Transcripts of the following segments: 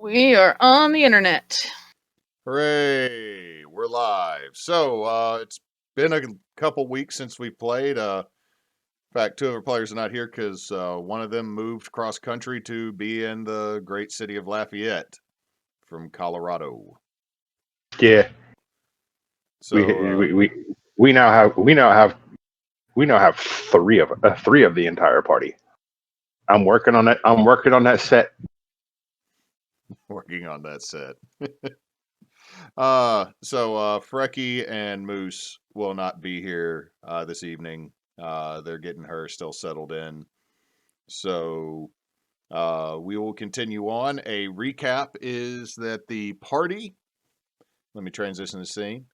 We are on the internet. Hooray! We're live. So, it's been a couple weeks since we played. In fact, two of our players are not here because one of them moved cross country to be in the great city of Lafayette from Colorado. Yeah. So we now have three of the entire party. I'm working on that. I'm working on that set. Working on that set. Freki and Moose will not be here this evening. They're getting her still settled in. So we will continue on. A recap is that the party, let me transition the scene.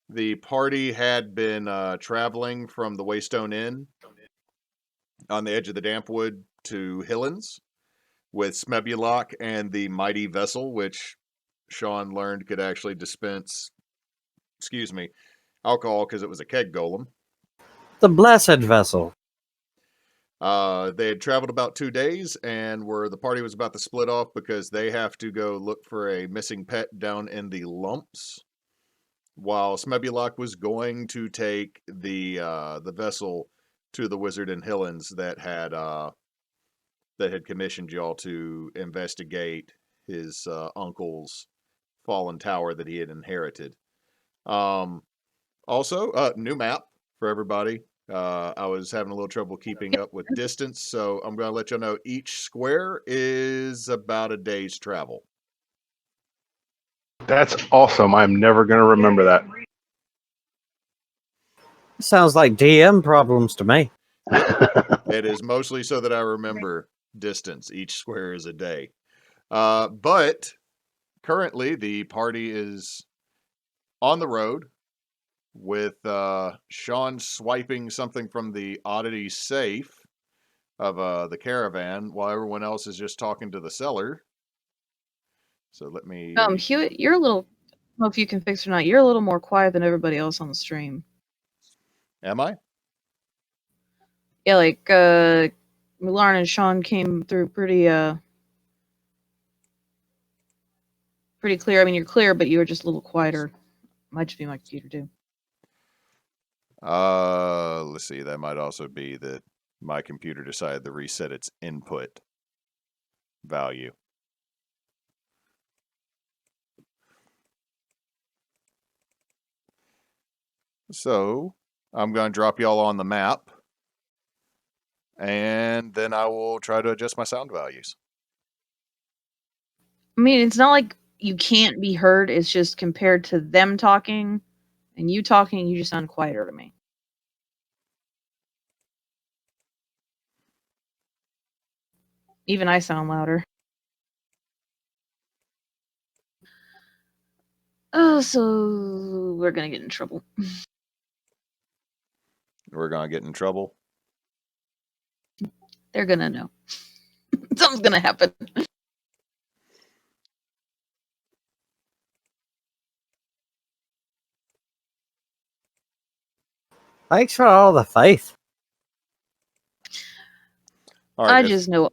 The party had been traveling from the Waystone Inn on the edge of the Dampwood to Hillens with Smebulok and the mighty vessel, which Sean learned could actually dispense, alcohol because it was a keg golem. The blessed vessel. They had traveled about 2 days and the party was about to split off because they have to go look for a missing pet down in the lumps, while Smebulok was going to take the vessel to the wizard in Hillens that had commissioned y'all to investigate his uncle's fallen tower that he had inherited. Also, new map for everybody. I was having a little trouble keeping up with distance, so I'm going to let you know each square is about a day's travel. That's awesome. I'm never going to remember that. Sounds like DM problems to me. It is mostly so that I remember distance. Each square is a day. But currently, the party is on the road with Sean swiping something from the oddity safe of the caravan while everyone else is just talking to the seller. So let me... Hewitt, you're a little... I don't know if you can fix it or not. You're a little more quiet than everybody else on the stream. Am I? Yeah, like, Mulan and Sean came through pretty clear. I mean, you're clear, but you were just a little quieter. Might just be my computer, too. Let's see. That might also be that my computer decided to reset its input value. So I'm going to drop y'all on the map, and then I will try to adjust my sound values. I mean, it's not like you can't be heard. It's just compared to them talking and you talking, you just sound quieter to me. Even I sound louder. Oh, so we're going to get in trouble. We're going to get in trouble. They're going to know. Something's going to happen. Thanks for all the faith. All right, I just know.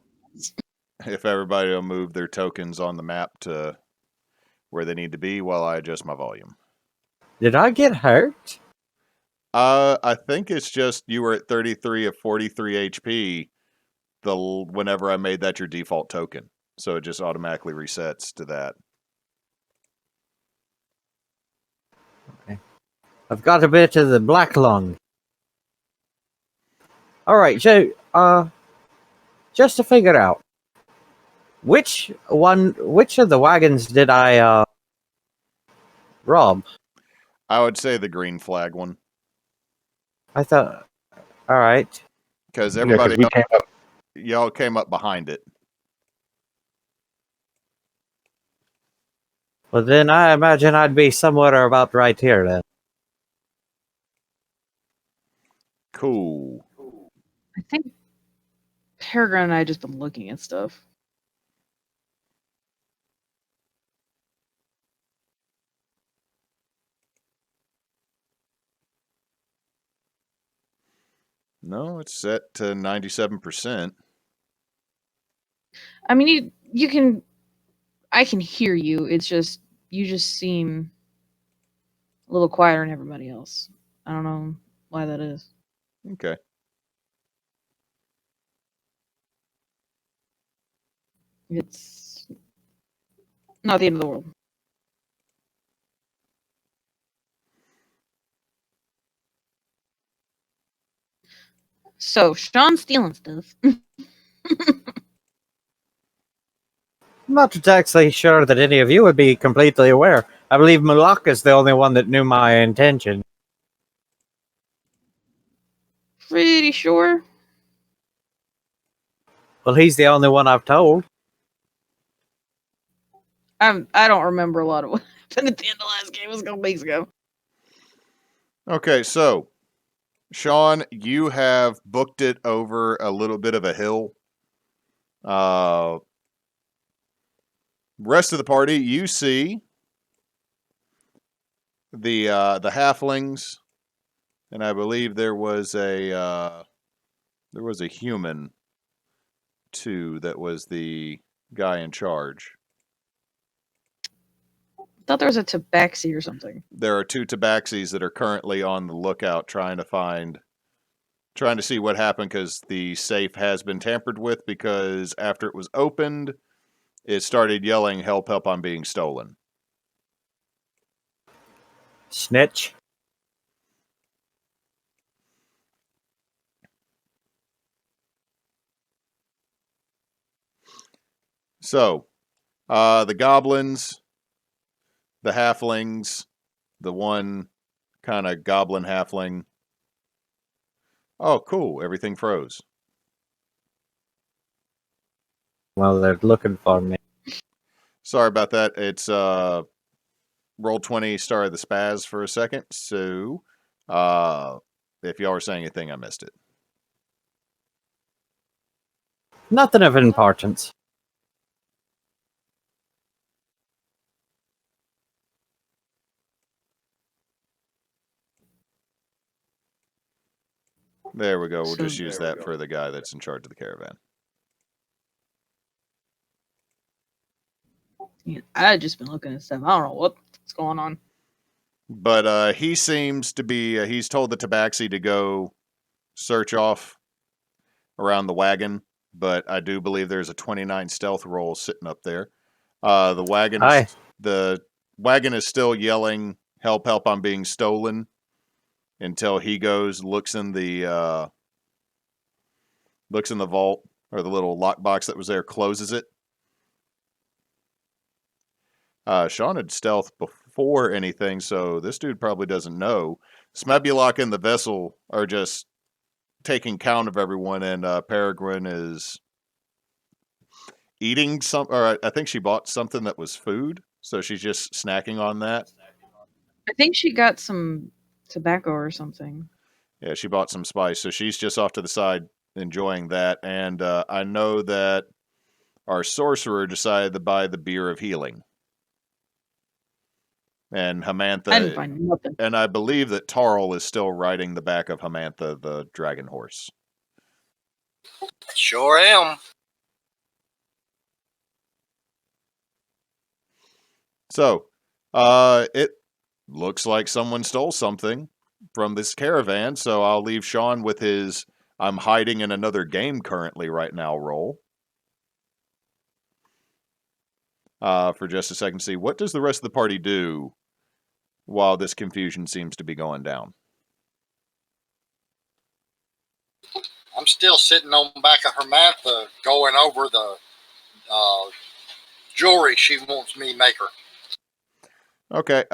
If everybody will move their tokens on the map to where they need to be while I adjust my volume. Did I get hurt? I think it's just you were at 33 of 43 HP whenever I made that your default token. So it just automatically resets to that. Okay. I've got a bit of the black lung. Alright, so, just to figure out, which of the wagons did I, rob? I would say the green flag one. I thought, alright. Because everybody, we y'all came up behind it. Well, then I imagine I'd be somewhere about right here, then. Cool. I think Peregrine and I just been looking at stuff. No, it's set to 97%. I mean, I can hear you. It's just you just seem a little quieter than everybody else. I don't know why that is. Okay. It's not the end of the world. So Sean's stealing stuff. I'm not exactly sure that any of you would be completely aware. I believe Mulak is the only one that knew my intention. Pretty sure. Well, he's the only one I've told. I don't remember a lot of what happened at the end of the last game. It was a couple weeks ago. Okay, so Sean, you have booked it over a little bit of a hill. Rest of the party, you see the halflings, and I believe there was a human too that was the guy in charge. I thought there was a tabaxi or something. There are 2 tabaxis that are currently on the lookout trying to see what happened because the safe has been tampered with because after it was opened, it started yelling, help, help, I'm being stolen. Snitch. So, the goblins, the halflings, the one kind of goblin halfling. Oh, cool. Everything froze. Well, they're looking for me. Sorry about that. It's Roll20 started the spaz for a second. So, if y'all were saying anything, I missed it. Nothing of importance. There we go. We'll So- just use that for the guy that's in charge of the caravan. Yeah, I've just been looking at stuff. I don't know what's going on. But he seems to be, he's told the tabaxi to go search off around the wagon, but I do believe there's a 29 stealth roll sitting up there. The wagon is still yelling, help, help, I'm being stolen, until he goes, looks in the vault, or the little lockbox that was there, closes it. Sean had stealth before anything, so this dude probably doesn't know. Smebulok and the vessel are just taking count of everyone, and Peregrine is eating some, or I think she bought something that was food, so she's just snacking on that. I think she got some tobacco or something. Yeah, she bought some spice, so she's just off to the side enjoying that. And I know that our sorcerer decided to buy the beer of healing. And Hamantha, I didn't find nothing. and I believe that Tarl is still riding the back of Hamantha, the dragon horse. Sure am. So, it looks like someone stole something from this caravan, so I'll leave Sean with his I'm hiding in another game currently right now roll. For just a second to see, what does the rest of the party do while this confusion seems to be going down? I'm still sitting on the back of Hermantha going over the jewelry she wants me to make her. Okay,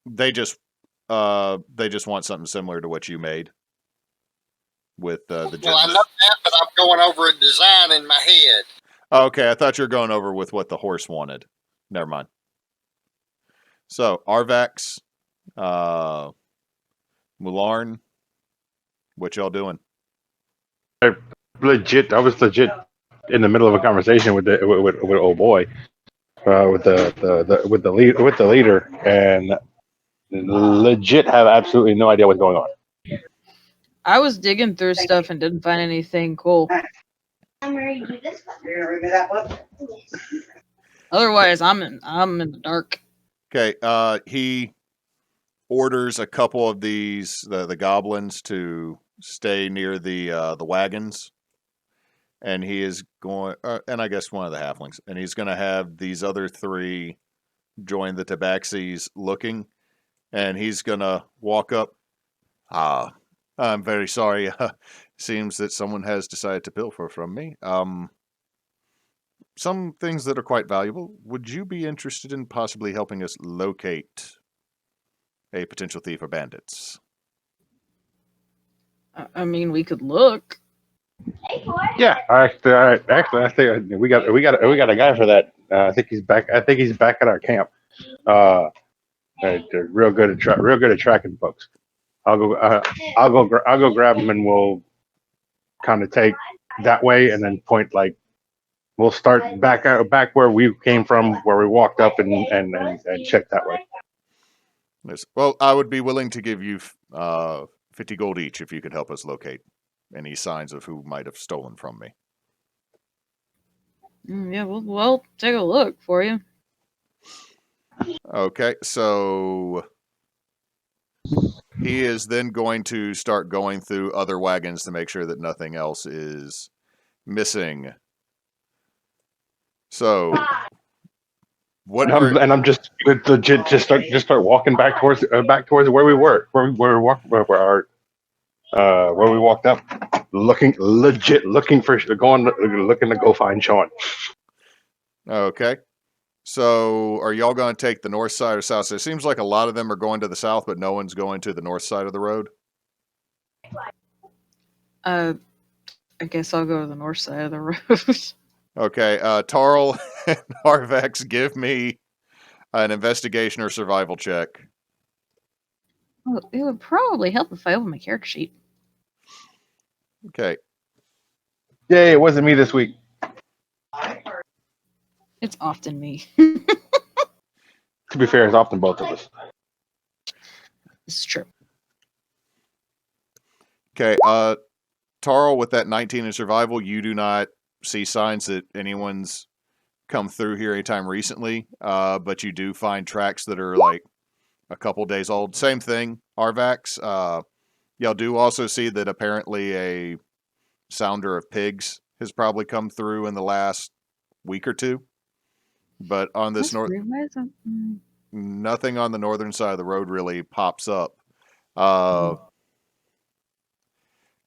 they just want something similar to what you made with the Well, I know that, but I'm going over a design in my head. Okay, I thought you were going over with what the horse wanted. Never mind. So, Arvax, Mularn, what y'all doing? I was legit in the middle of a conversation with old boy, with the leader, and legit have absolutely no idea what's going on. I was digging through stuff and didn't find anything cool. I'm ready to do this one. You're gonna read me that one? Otherwise, I'm in the dark. Okay. He orders a couple of these the goblins to stay near the wagons, and he is going, and I guess one of the halflings, and he's going to have these other three join the tabaxis looking, and he's going to walk up. I'm very sorry. Seems that someone has decided to pilfer from me. Some things that are quite valuable. Would you be interested in possibly helping us locate a potential thief or bandits? I mean, we could look. Yeah, I think we got a guy for that. I think he's back. I think he's back at our camp. They're real good at tracking folks. I'll go grab him, and we'll kind of take that way, and then point like we'll start back where we came from, where we walked up, and check that way. Yes. Well, I would be willing to give you 50 gold each if you could help us locate any signs of who might have stolen from me. Yeah, we'll take a look for you. Okay, so he is then going to start going through other wagons to make sure that nothing else is missing. So, I'm just legit just start walking back towards where we were, where we walked up, looking for looking to go find Sean. Okay. So, are y'all going to take the north side or south side? It seems like a lot of them are going to the south, but no one's going to the north side of the road. I guess I'll go to the north side of the road. Okay, Tarl and Arvax, give me an investigation or survival check. Well, it would probably help if I open my character sheet. Okay. Yay, it wasn't me this week. It's often me. To be fair, it's often both of us. This is true. Okay, Tarl, with that 19 in survival, you do not see signs that anyone's come through here anytime recently, but you do find tracks that are like a couple days old. Same thing, Arvax. Y'all do also see that apparently a sounder of pigs has probably come through in the last week or two. But on this north, nothing on the northern side of the road really pops up.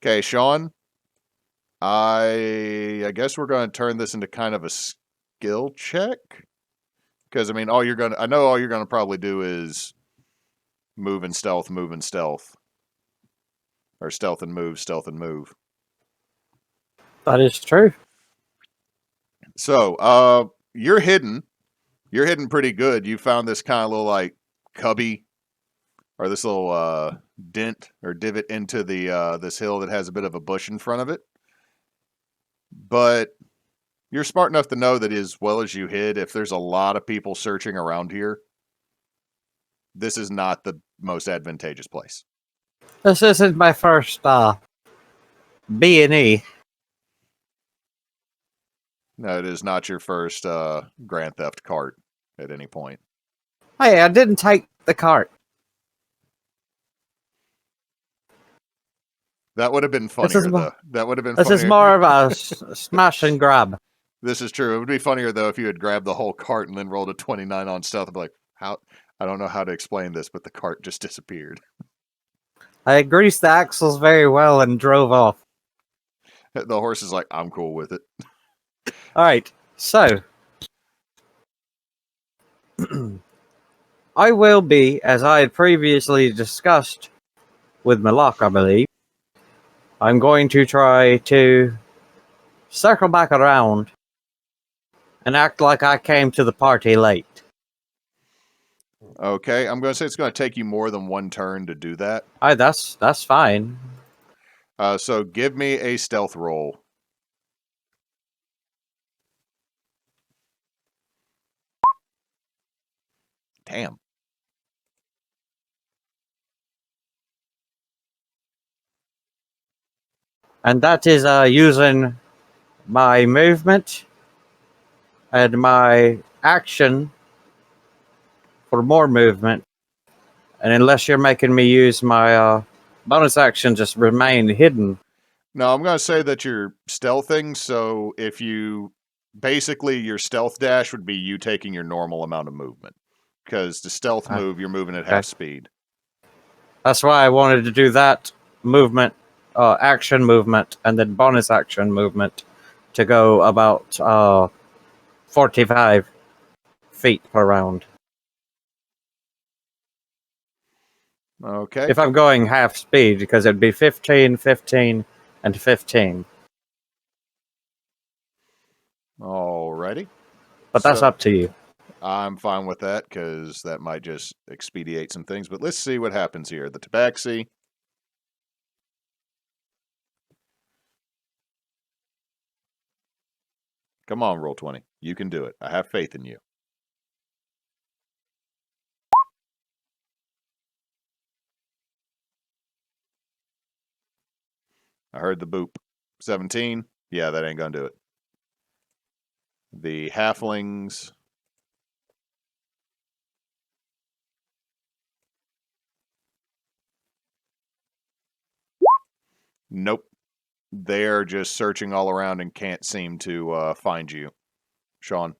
Okay, Sean, I guess we're going to turn this into kind of a skill check, because I mean, all you're gonna probably do is move and stealth, or stealth and move. That is true. So, you're hidden. You're hidden pretty good. You found this kind of little like cubby, or this little dent or divot into the this hill that has a bit of a bush in front of it. But you're smart enough to know that as well as you hid, if there's a lot of people searching around here, this is not the most advantageous place. This isn't my first B&E. No, it is not your first Grand Theft cart at any point. Hey, I didn't take the cart. That would have been funnier, though. That would have been This funnier. is more of a smash and grab. This is true. It would be funnier, though, if you had grabbed the whole cart and then rolled a 29 on stealth and be like, how? I don't know how to explain this, but the cart just disappeared. I greased the axles very well and drove off. The horse is like, I'm cool with it. Alright, so I will be, as I had previously discussed with Malak, I believe, I'm going to try to circle back around and act like I came to the party late. Okay, I'm going to say it's going to take you more than one turn to do that. Alright, that's fine. So give me a stealth roll. Damn. And that is using my movement and my action for more movement. And unless you're making me use my bonus action, just remain hidden. No, I'm going to say that you're stealthing, so if you... Basically, your stealth dash would be you taking your normal amount of movement. Because the stealth move, you're moving at half speed. That's why I wanted to do that movement, action movement, and then bonus action movement to go about 45 feet per round. Okay. If I'm going half speed, because it'd be 15, 15, and 15. Alrighty. But that's So- up to you. I'm fine with that, because that might just expedite some things. But let's see what happens here. The Tabaxi. Come on, roll 20. You can do it. I have faith in you. I heard the boop. 17. Yeah, that ain't gonna do it. The halflings. Nope. They're just searching all around and can't seem to find you, Sean.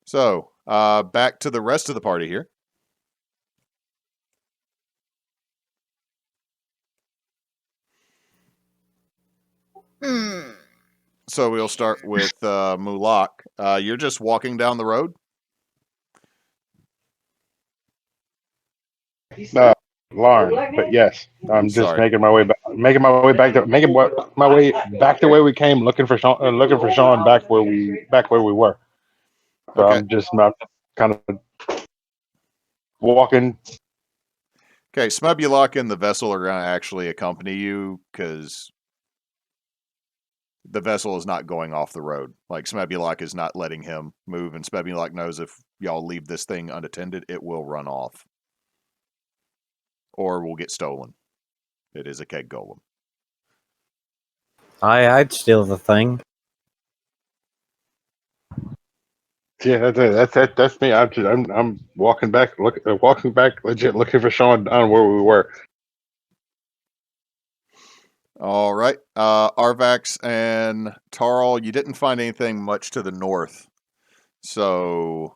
So, back to the rest of the party here. So we'll start with Mulak. You're just walking down the road? Lauren, but yes, I'm just Sorry. making my way back, my way back the way we came, looking for Sean back where we were. So Okay. I'm kind of walking. Okay, Smebulok and the vessel are going to actually accompany you, because the vessel is not going off the road. Like, Smebulok is not letting him move, and Smebulok knows if y'all leave this thing unattended, it will run off. Or will get stolen. It is a keg golem. I'd steal the thing. Yeah, that's me. I'm walking back, legit looking for Sean on where we were. All right. Arvax and Tarl, you didn't find anything much to the north. So,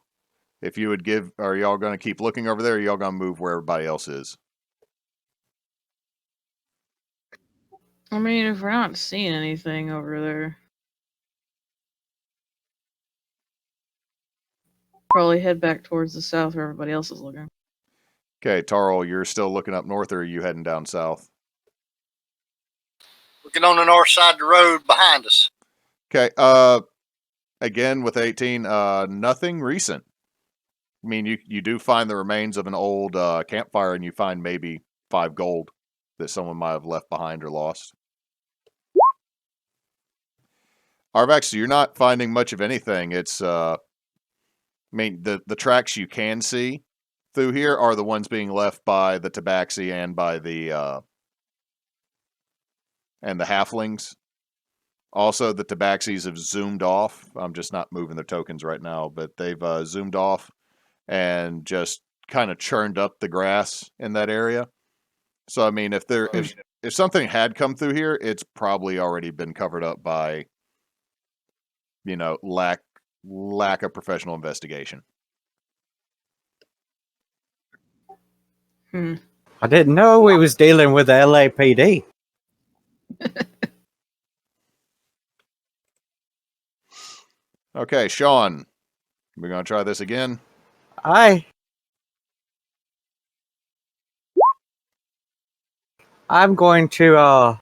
if you would give... Are y'all going to keep looking over there, or are y'all going to move where everybody else is? I mean, if we're not seeing anything over there, probably head back towards the south where everybody else is looking. Okay, Tarl, you're still looking up north, or are you heading down south? Looking on the north side of the road behind us. Okay, again, with 18, nothing recent. I mean, you do find the remains of an old campfire, and you find maybe 5 gold that someone might have left behind or lost. Arvax, so you're not finding much of anything. It's, I mean, the tracks you can see through here are the ones being left by the Tabaxi and by the halflings. Also, the Tabaxis have zoomed off. I'm just not moving their tokens right now, but they've zoomed off and just kind of churned up the grass in that area. So, I mean, if something had come through here, it's probably already been covered up by, you know, lack of professional investigation. I didn't know we was dealing with the LAPD. Okay, Sean, we're going to try this again. I'm going to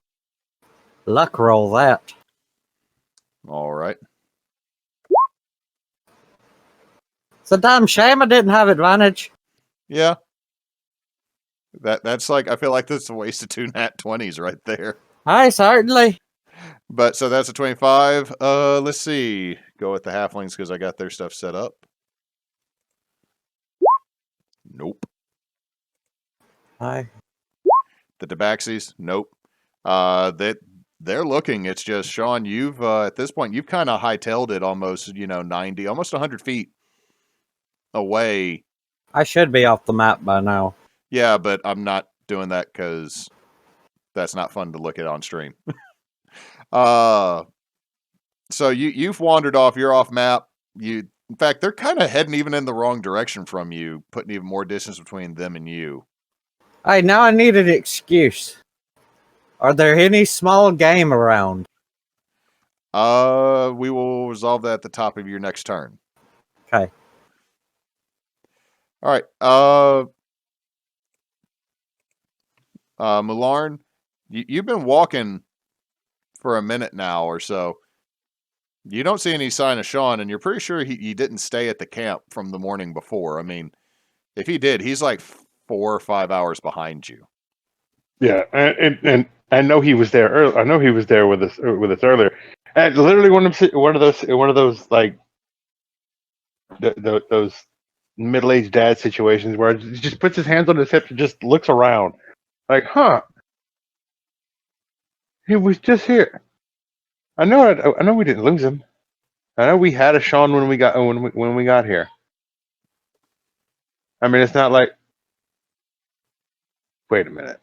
luck roll that. All right. It's a damn shame I didn't have advantage. Yeah. That's like, I feel like that's a waste of 2 nat 20s right there. Aye, certainly. But so that's a 25. Let's see. Go with the halflings because I got their stuff set up. Nope. Aye. The Tabaxis? Nope. They're looking. It's just Sean. You've at this point you've kind of hightailed it almost 90, almost 100 feet away. I should be off the map by now. Yeah, but I'm not doing that because that's not fun to look at on stream. So you've wandered off. You're off map. In fact, they're kind of heading even in the wrong direction from you, putting even more distance between them and you. Hey, now I need an excuse. Are there any small game around? We will resolve that at the top of your next turn. Okay. All right. Mularn, you've been walking for a minute now or so. You don't see any sign of Sean, and you're pretty sure he didn't stay at the camp from the morning before. I mean, if he did, he's like 4 or 5 hours behind you. Yeah, and I know he was there. I know he was there with us earlier. And literally one of those like those middle-aged dad situations where he just puts his hands on his hips and just looks around, like, huh? He was just here. I know we didn't lose him. I know we had a Sean when we got here. I mean, it's not like. Wait a minute.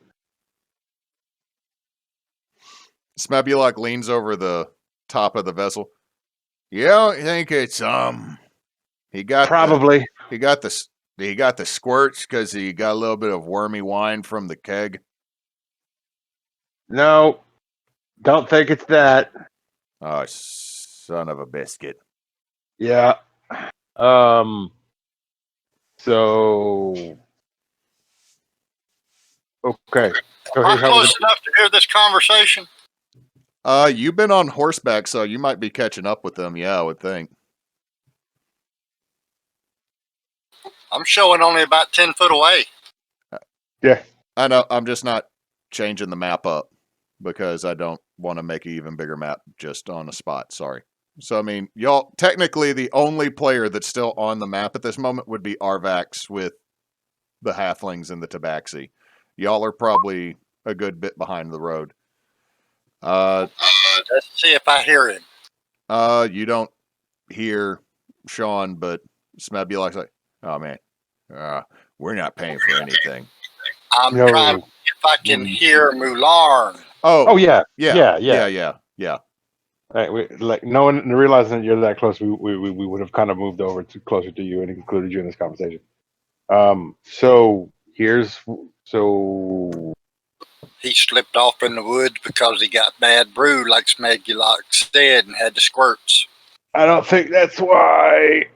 Smebulok leans over the top of the vessel. You don't think it's he got Probably. he got the squirts because he got a little bit of wormy wine from the keg? No, don't think it's that. Oh, son of a biscuit. Yeah. So. Okay. So Am I here's how we're close enough to hear this conversation? You've been on horseback, so you might be catching up with them. Yeah, I would think. I'm showing only about 10 foot away. Yeah. I know. I'm just not changing the map up because I don't want to make an even bigger map just on the spot. Sorry. So, I mean, y'all, technically the only player that's still on the map at this moment would be Arvax with the halflings and the tabaxi. Y'all are probably a good bit behind the road. Let's see if I hear him. You don't hear Sean, but Smebulok's like, oh man, we're not paying for anything. I'm No. trying to see if I can hear Mularn. Oh yeah. Yeah. Like no one realizing that you're that close, we would have kind of moved over to closer to you and included you in this conversation. So He slipped off in the woods because he got bad brew, like Smegulok said, and had the squirts. I don't think that's why.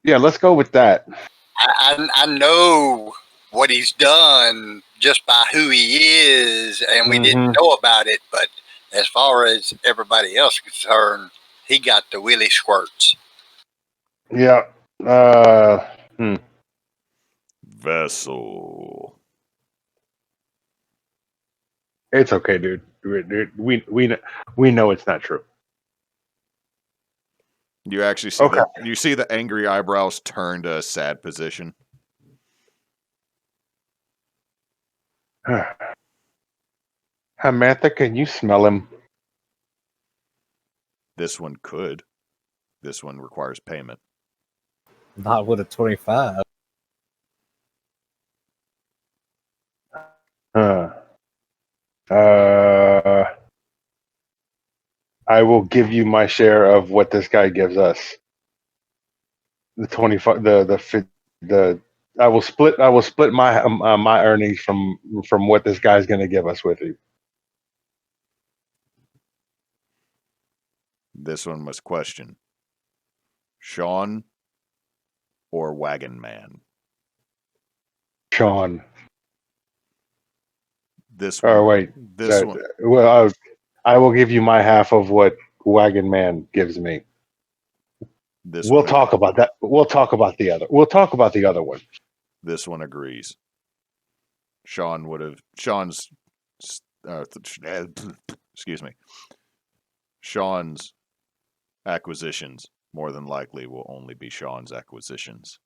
Yeah, let's go with that. I know what he's done just by who he is, and we didn't know about it. But as far as everybody else is concerned, he got the willy squirts. Yeah. Vessel. It's okay, dude. We know it's not true. You actually see you see the angry eyebrows turn to a sad position. Samantha, can you smell him? This one could. This one requires payment. Not with a 25. I will give you my share of what this guy gives us. The 25. I will split my my earnings from what this guy's going to give us with you. This one must question. Sean or Wagon Man? Sean. This one. Oh wait. This one. Well, I will give you my half of what Wagon Man gives me. We'll talk about that. We'll talk about the other. We'll talk about the other one. This one agrees. Sean's excuse me. Sean's acquisitions more than likely will only be Sean's acquisitions.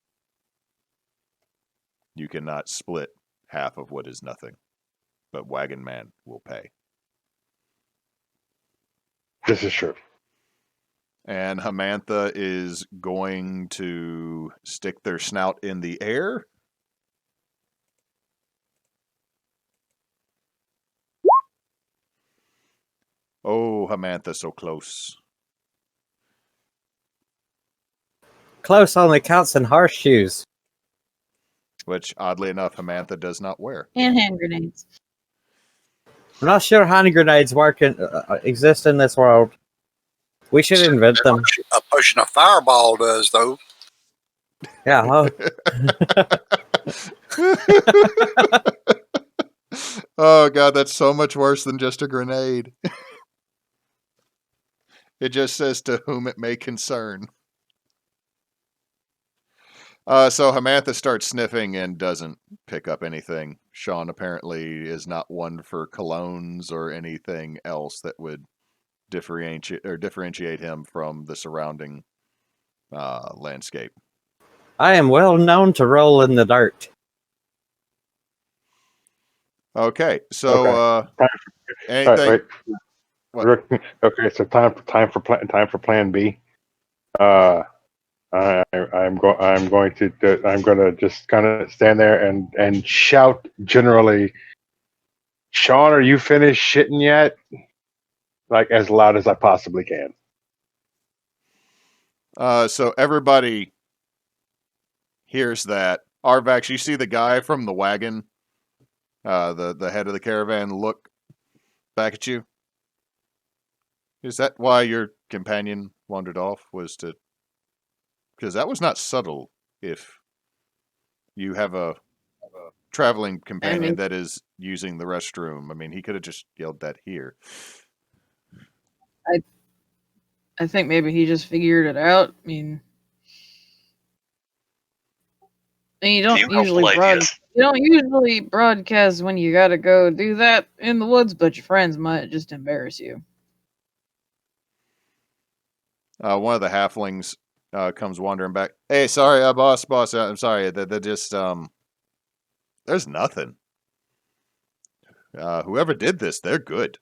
You cannot split half of what is nothing. But Wagon Man will pay. This is true. And Hamantha is going to stick their snout in the air. Oh, Hamantha, so close. Close only counts in horseshoes. Which, oddly enough, Hamantha does not wear. And hand grenades. I'm not sure hand grenades exist in this world. We should invent them. A potion of fireball does, though. Yeah. Oh, God, that's so much worse than just a grenade. It just says to whom it may concern. So Hamantha starts sniffing and doesn't pick up anything. Sean apparently is not one for colognes or anything else that would differentiate him from the surrounding landscape. I am well known to roll in the dirt. Okay, so anything? Wait. What? Okay, so time for plan B. I'm going to just kind of stand there and shout generally, Sean, are you finished shitting yet? Like as loud as I possibly can. So everybody hears that. Arvax, you see the guy from the wagon, the head of the caravan, look back at you. Is that why your companion wandered off? Was to... Because that was not subtle if you have a traveling companion that is using the restroom. I mean, he could have just yelled that here. I think maybe he just figured it out. I mean you don't usually broadcast when you gotta go do that in the woods, but your friends might just embarrass you. One of the halflings comes wandering back. Hey, sorry, boss, I'm sorry. They just there's nothing. Whoever did this, they're good.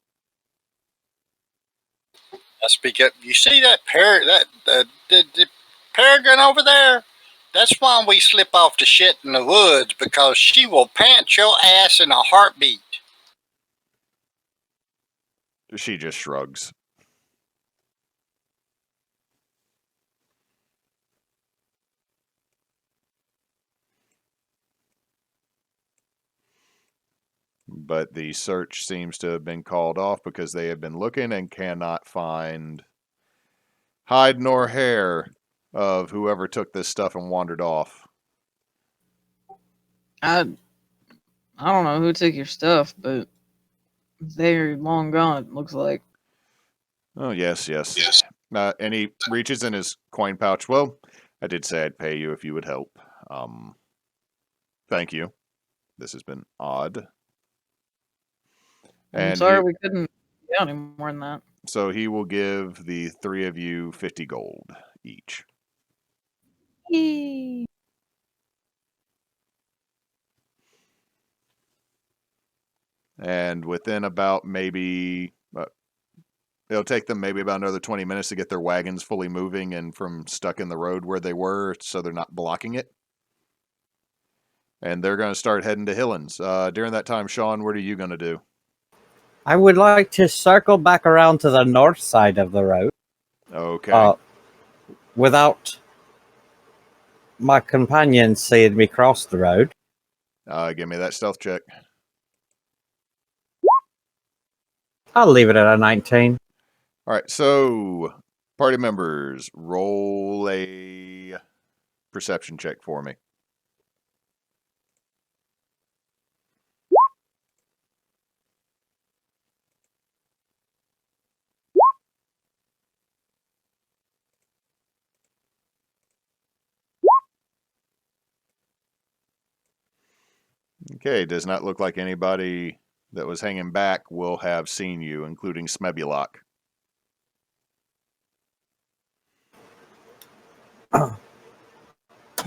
I speak up. You see that the Peregrine over there? That's why we slip off the shit in the woods, because she will pant your ass in a heartbeat. She just shrugs. But the search seems to have been called off because they have been looking and cannot find hide nor hair of whoever took this stuff and wandered off. I don't know who took your stuff, but they're long gone, it looks like. Oh, yes. And he reaches in his coin pouch. Well, I did say I'd pay you if you would help. Thank you. This has been odd. I'm sorry we couldn't get any more than that. So he will give the three of you 50 gold each. Yay. And within about maybe... it'll take them maybe about another 20 minutes to get their wagons fully moving and from stuck in the road where they were, so they're not blocking it. And they're going to start heading to Hillens. During that time, Sean, what are you going to do? I would like to circle back around to the north side of the road. Okay. Without my companion seeing me cross the road. Give me that stealth check. I'll leave it at a 19. All right, so party members, roll a perception check for me. Okay, does not look like anybody that was hanging back will have seen you, including Smebulok.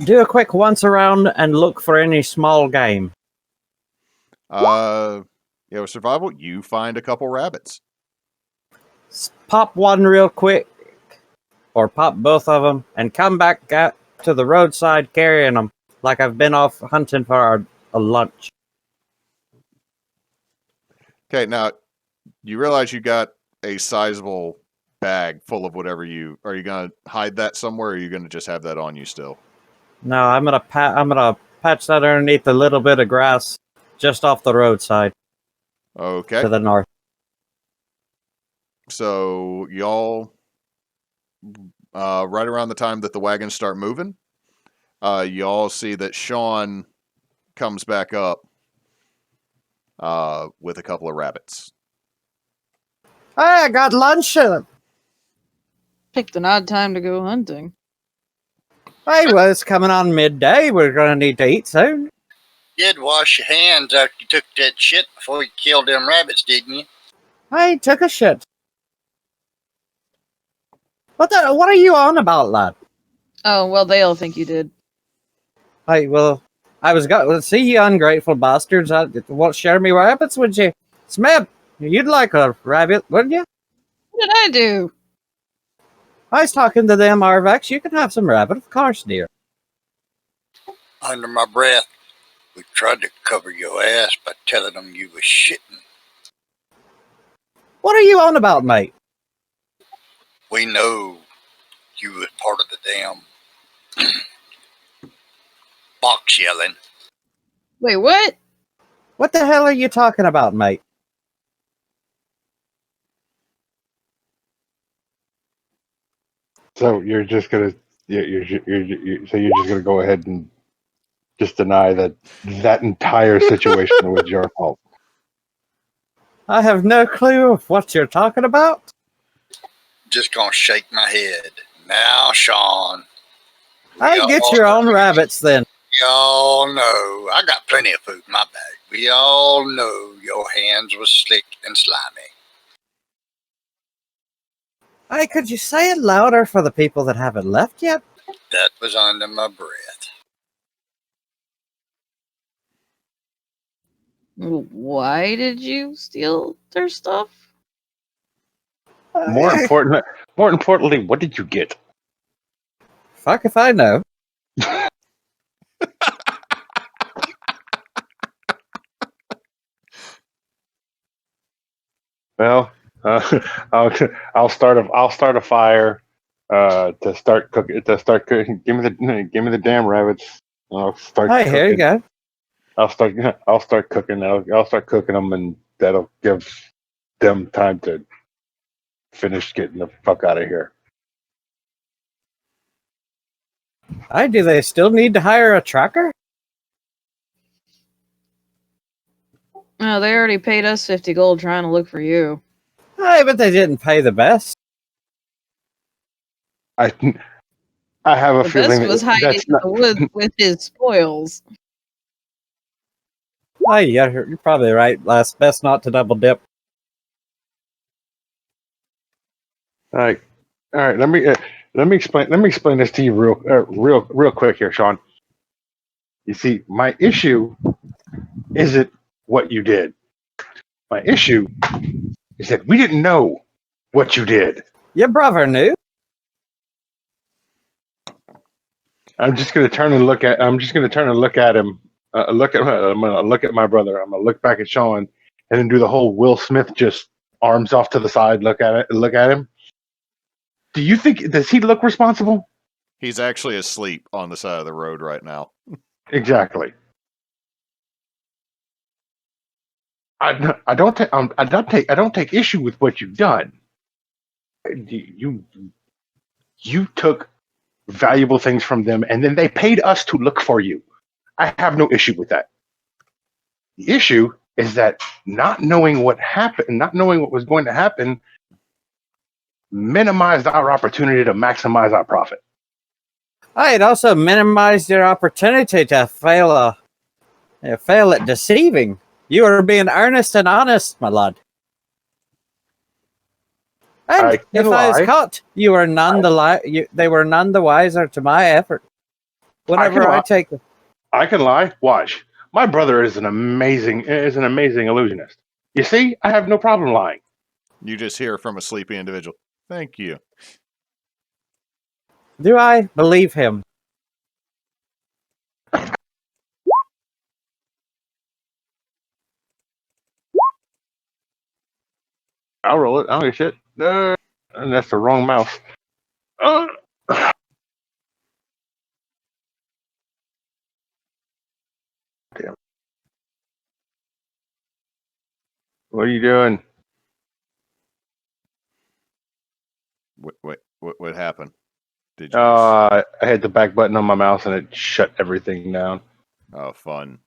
Do a quick once around and look for any small game. With survival, you find a couple rabbits. Pop one real quick, or pop both of them, and come back to the roadside carrying them like I've been off hunting for a lunch. Okay, now you realize you got a sizable bag full of whatever you are. You gonna hide that somewhere, or are you gonna just have that on you still? No, I'm gonna patch that underneath a little bit of grass just off the roadside Okay. to the north. So y'all, right around the time that the wagons start moving, y'all see that Sean comes back up with a couple of rabbits. Hey, I got lunch. Picked an odd time to go hunting. Hey, well, it's coming on midday. We're gonna need to eat soon. You did wash your hands after you took that shit before you killed them rabbits, didn't you? I took a shit. What are you on about, lad? Oh, well, they all think you did. Hey, well, I was see you ungrateful bastards. Won't share me rabbits, would you? Smeb, you'd like a rabbit, wouldn't you? What did I do? I was talking to them, Arvax. You can have some rabbit, of course, dear. Under my breath, we tried to cover your ass by telling them you was shitting. What are you on about, mate? We know you was part of the damn box yelling. Wait, what? What the hell are you talking about, mate? So you're just gonna you're just gonna go ahead and just deny that entire situation was your fault. I have no clue of what you're talking about. Just gonna shake my head. Now, Sean. I get your own rabbits then. We all know. I got plenty of food in my bag. We all know your hands was slick and slimy. Hey, could you say it louder for the people that haven't left yet? That was under my breath. Why did you steal their stuff? More importantly, what did you get? Fuck if I know. Well, I'll start a fire to start cooking. Give me the damn rabbits. I'll start. Hey, cooking. here you go. I'll start cooking. I'll start cooking them, and that'll give them time to finish getting the fuck out of here. Hey, do they still need to hire a tracker? No, they already paid us 50 gold trying to look for you. Hey, but they didn't pay the best. I have a The feeling best was hiding in the woods with his spoils. Oh, yeah, you're probably right, Les. Best not to double dip. All right. Let me explain this to you real quick here, Sean. You see, my issue isn't what you did. My issue is that we didn't know what you did. Your brother knew. I'm just gonna turn and look at him. I'm gonna look at my brother. I'm gonna look back at Sean, and then do the whole Will Smith, just arms off to the side. Look at him. Do you think, does he look responsible? He's actually asleep on the side of the road right now. Exactly. I don't take issue with what you've done. You took valuable things from them, and then they paid us to look for you. I have no issue with that. The issue is that not knowing what was going to happen, minimized our opportunity to maximize our profit. It also minimized your opportunity to fail at deceiving. You were being earnest and honest, my lad. And if I was caught, they were none the wiser to my effort. Whenever I take... I can lie. Watch. My brother is an amazing illusionist. You see, I have no problem lying. You just hear from a sleepy individual. Thank you. Do I believe him? I'll roll it. I don't give a shit. And that's the wrong mouse. Damn. What are you doing? What happened? Did you? I hit the back button on my mouse and it shut everything down. Oh, fun.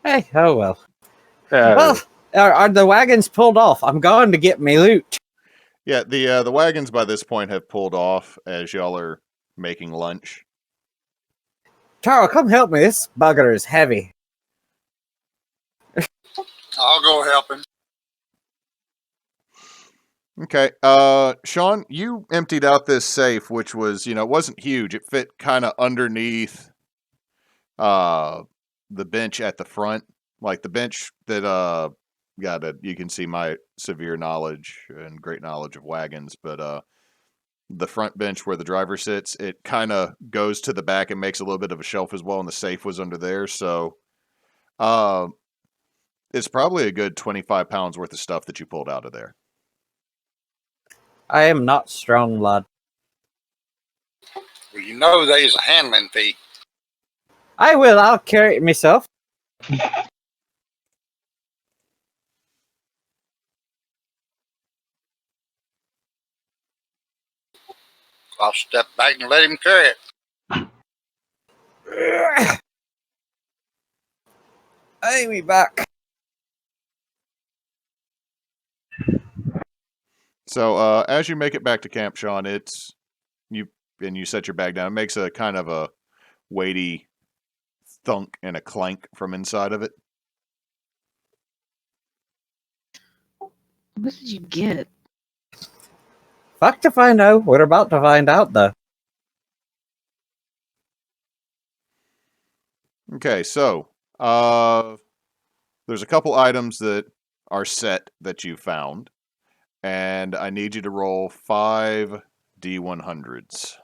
Hey, oh well. Well, are the wagons pulled off? I'm going to get me loot. Yeah, the wagons by this point have pulled off as y'all are making lunch. Tarl, come help me. This bugger is heavy. I'll go help him. Okay, Sean, you emptied out this safe, which was, it wasn't huge. It fit kind of underneath the bench at the front, like the bench that you can see my severe knowledge and great knowledge of wagons, but the front bench where the driver sits, it kind of goes to the back and makes a little bit of a shelf as well, and the safe was under there, so it's probably a good 25 pounds worth of stuff that you pulled out of there. I am not strong, lad. Well, you know there's a handling fee. I will. I'll carry it myself. I'll step back and let him carry it. Hey, me back. So as you make it back to camp, Sean, you set your bag down. It makes a kind of a weighty thunk and a clank from inside of it. What did you get? Fuck if I know. We're about to find out, though. Okay, so there's a couple items that are set that you found, and I need you to roll 5 D100s.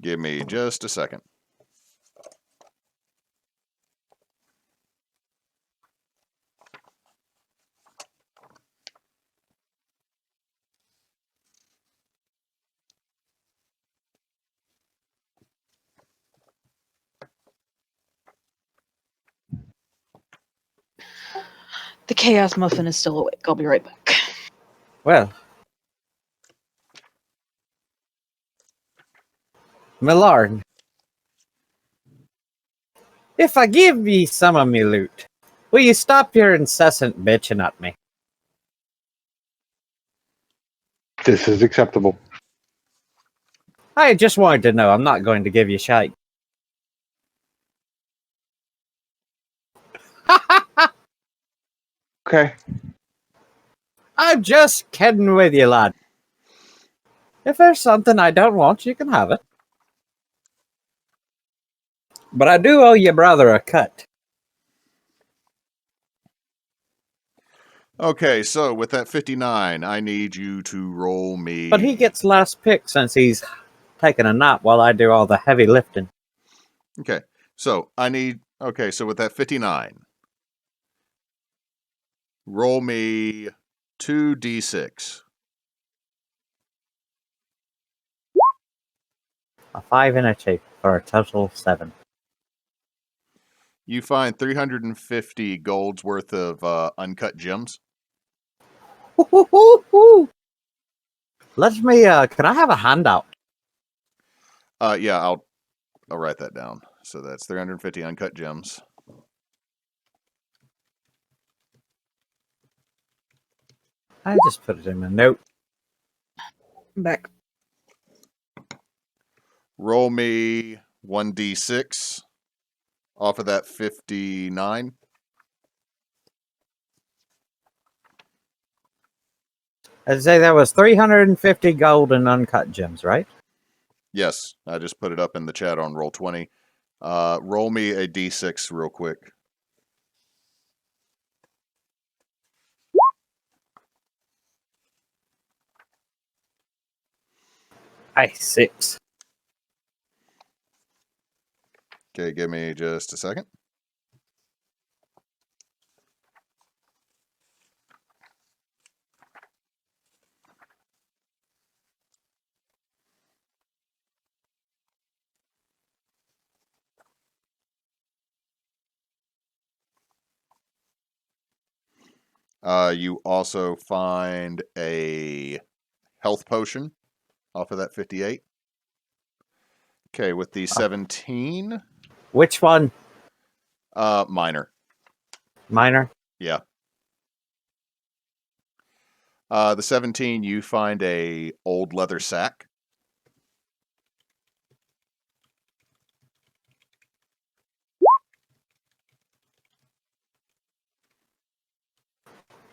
Give me just a second. The Chaos Muffin is still awake. I'll be right back. Well. Millard. If I give ye some of me loot, will you stop your incessant bitching at me? This is acceptable. I just wanted to know. I'm not going to give you shite. Okay. I'm just kidding with you, lad. If there's something I don't want, you can have it. But I do owe your brother a cut. Okay, so with that 59, I need you to roll me... But he gets last pick since he's taking a nap while I do all the heavy lifting. Okay, so so with that 59, roll me 2d6. A 5 and a 2 for a total of 7. You find 350 gold's worth of uncut gems. Let me, can I have a handout? Yeah, I'll write that down. So that's 350 uncut gems. I just put it in a note. I'm back. Roll me 1d6 off of that 59. I'd say that was 350 gold and uncut gems, right? Yes, I just put it up in the chat on Roll20. Roll me a d6 real quick. Aye, 6. Okay, give me just a second. You also find a health potion off of that 58. Okay, with the 17. Which one? Minor. Minor? Yeah. The 17, you find a old leather sack.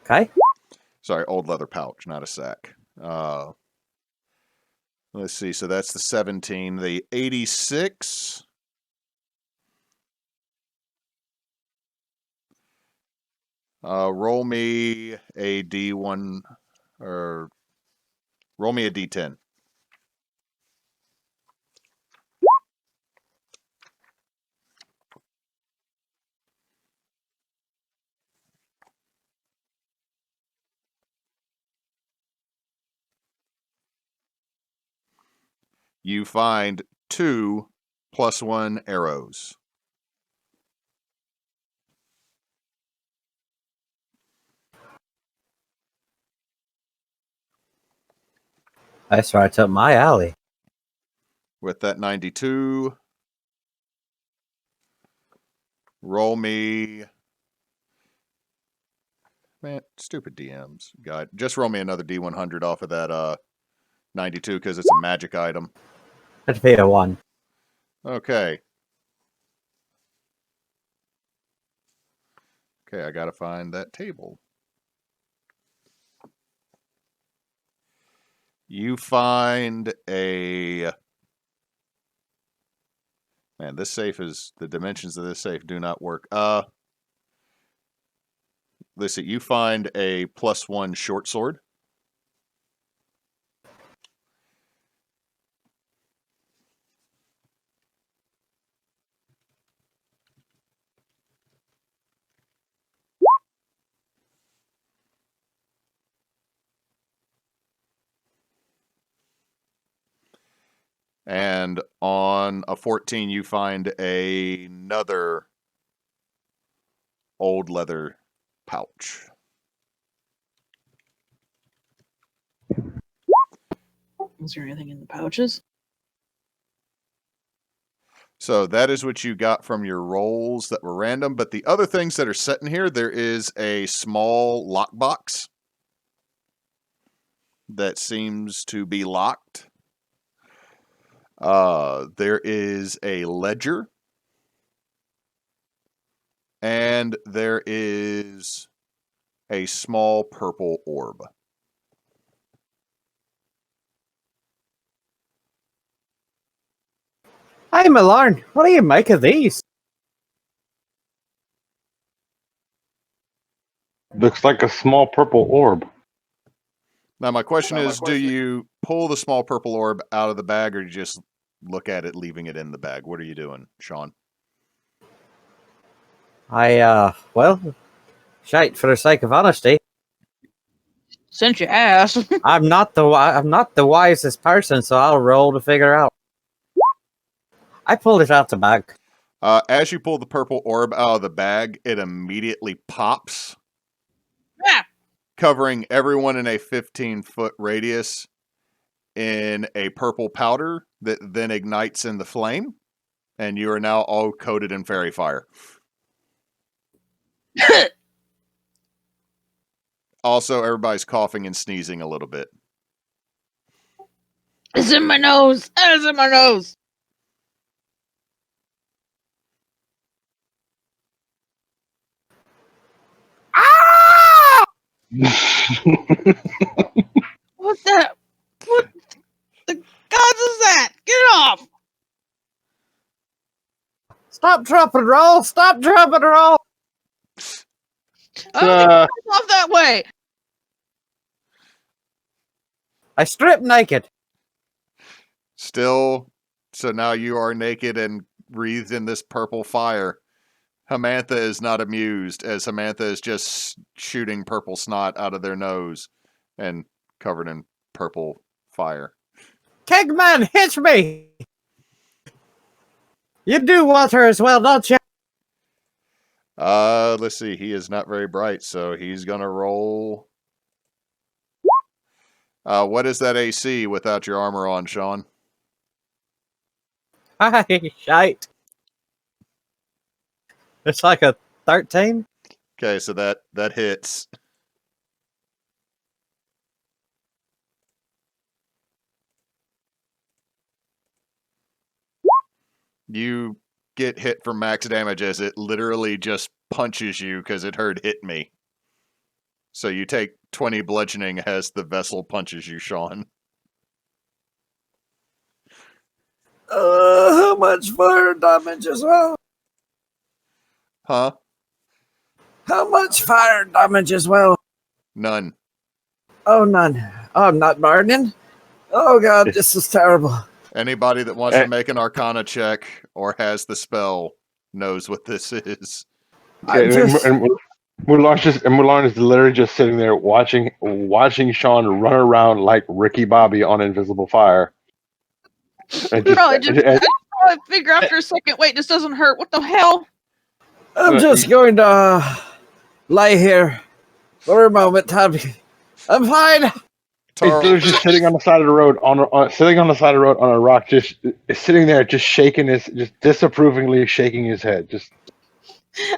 Okay. Sorry, old leather pouch, not a sack. Let's see, so that's the 17. The 86. Roll me a D1, or roll me a D10. You find 2 +1 arrows. That's right up my alley. With that 92, roll me... Man, stupid DMs. God, just roll me another D100 off of that 92 because it's a magic item. That'd be a 1. Okay. Okay, I gotta find that table. You find a... Man, this safe is... The dimensions of this safe do not work. Listen, you find a +1 short sword. And on a 14, you find another old leather pouch. Is there anything in the pouches? So that is what you got from your rolls that were random. But the other things that are set in here, there is a small lockbox that seems to be locked. There is a ledger. And there is a small purple orb. Hey, Milan, what do you make of these? Looks like a small purple orb. Now, my question is, do you pull the small purple orb out of the bag, or do you just look at it, leaving it in the bag? What are you doing, Sean? Well, shite, for the sake of honesty, Since you asked. I'm not the wisest person, so I'll roll to figure out. I pulled it out the bag. As you pull the purple orb out of the bag, it immediately pops, covering everyone in a 15-foot radius in a purple powder that then ignites in the flame, and you are now all coated in fairy fire. Also, everybody's coughing and sneezing a little bit. It's in my nose. It's in my nose. What the gods is that? Get off! Stop, drop, and roll! Stop, drop, and roll! I don't think it off that way. I strip naked. Still, so now you are naked and wreathed in this purple fire. Hamantha is not amused, as Hamantha is just shooting purple snot out of their nose and covered in purple fire. Kegman, hit me! You do water as well, don't you? Let's see. He is not very bright, so he's gonna roll. What is that AC without your armor on, Sean? Hi, shite. It's like a 13. Okay, so that hits. You get hit for max damage as it literally just punches you because it heard hit me. So you take 20 bludgeoning as the vessel punches you, Sean. How much fire damage as well? Huh? How much fire damage as well? None. Oh, none. Oh, I'm not burning. Oh, God, this is terrible. Anybody that wants to make an Arcana check or has the spell knows what this is. Mulan is literally just sitting there watching Sean run around like Ricky Bobby on Invisible Fire. I probably figure after a second, wait, this doesn't hurt. What the hell? I'm just going to lay here for a moment. I'm fine. Tarl, He's just sitting on the side of the road on a rock, just sitting there, just shaking just disapprovingly shaking his head. Just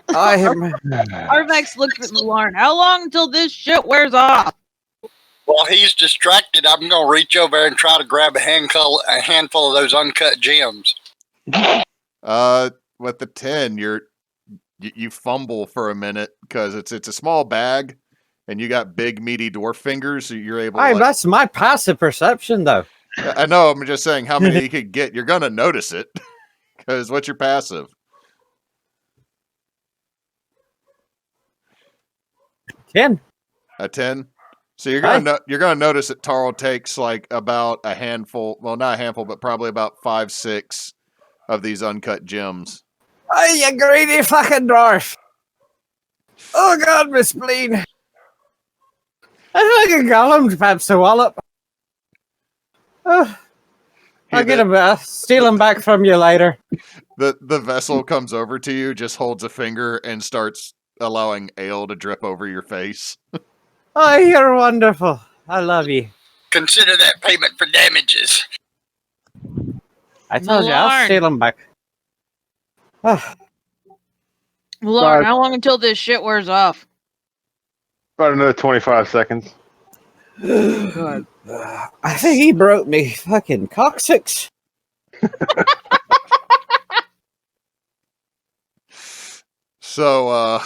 Arvax looked at Mulan. How long until this shit wears off? While he's distracted, I'm going to reach over there and try to grab a handful of those uncut gems. With the 10, you fumble for a minute because it's a small bag, and you got big meaty dwarf fingers, so you're able. That's my passive perception, though. I know. I'm just saying how many you could get. You're gonna notice it because what's your passive? 10. A 10. So you're gonna notice that Tarl takes like about a handful. Well, not a handful, but probably about 5-6 of these uncut gems. Oh, you greedy fucking dwarf! Oh God, my spleen! I like a golem perhaps to wallop. Oh, I'll get him. Steal him back from you later. The vessel comes over to you, just holds a finger, and starts allowing ale to drip over your face. Oh, you're wonderful. I love you. Consider that payment for damages. I told you, I'll steal him back. Lord, how long until this shit wears off? About another 25 seconds. God. I think he broke me fucking coccyx. So,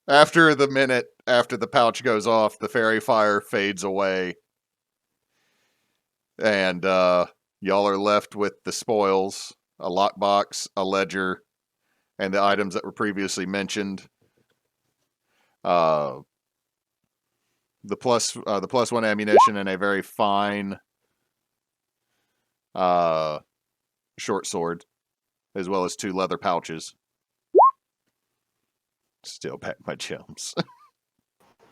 after the minute after the pouch goes off, the fairy fire fades away. And y'all are left with the spoils, a lockbox, a ledger, and the items that were previously mentioned. The plus 1 ammunition and a very fine short sword, as well as 2 leather pouches. Still pack my gems.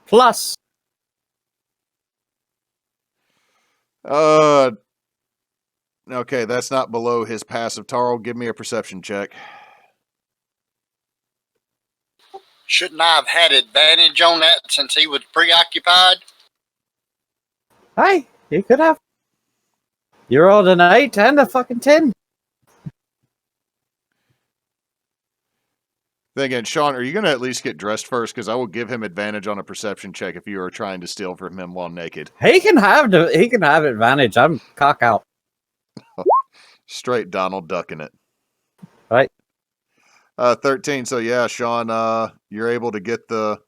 Plus. Okay, that's not below his passive. Tarl, give me a perception check. Shouldn't I have had advantage on that since he was preoccupied? Hey, you could have. You rolled an 8 and a fucking 10. Then again, Sean, are you going to at least get dressed first? Because I will give him advantage on a perception check if you are trying to steal from him while naked. He can have advantage. I'm cock out. Straight Donald ducking it. Right. 13. So yeah, Sean, you're able to get the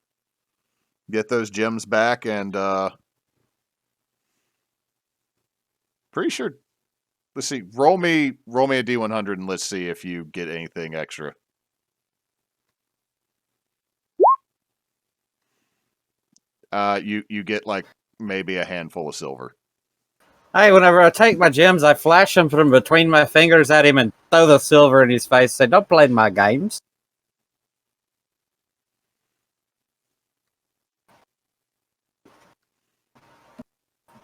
get those gems back, and pretty sure. Let's see. Roll me a D100, and let's see if you get anything extra. You get like maybe a handful of silver. Hey, whenever I take my gems, I flash them from between my fingers at him and throw the silver in his face. Say, "Don't play my games."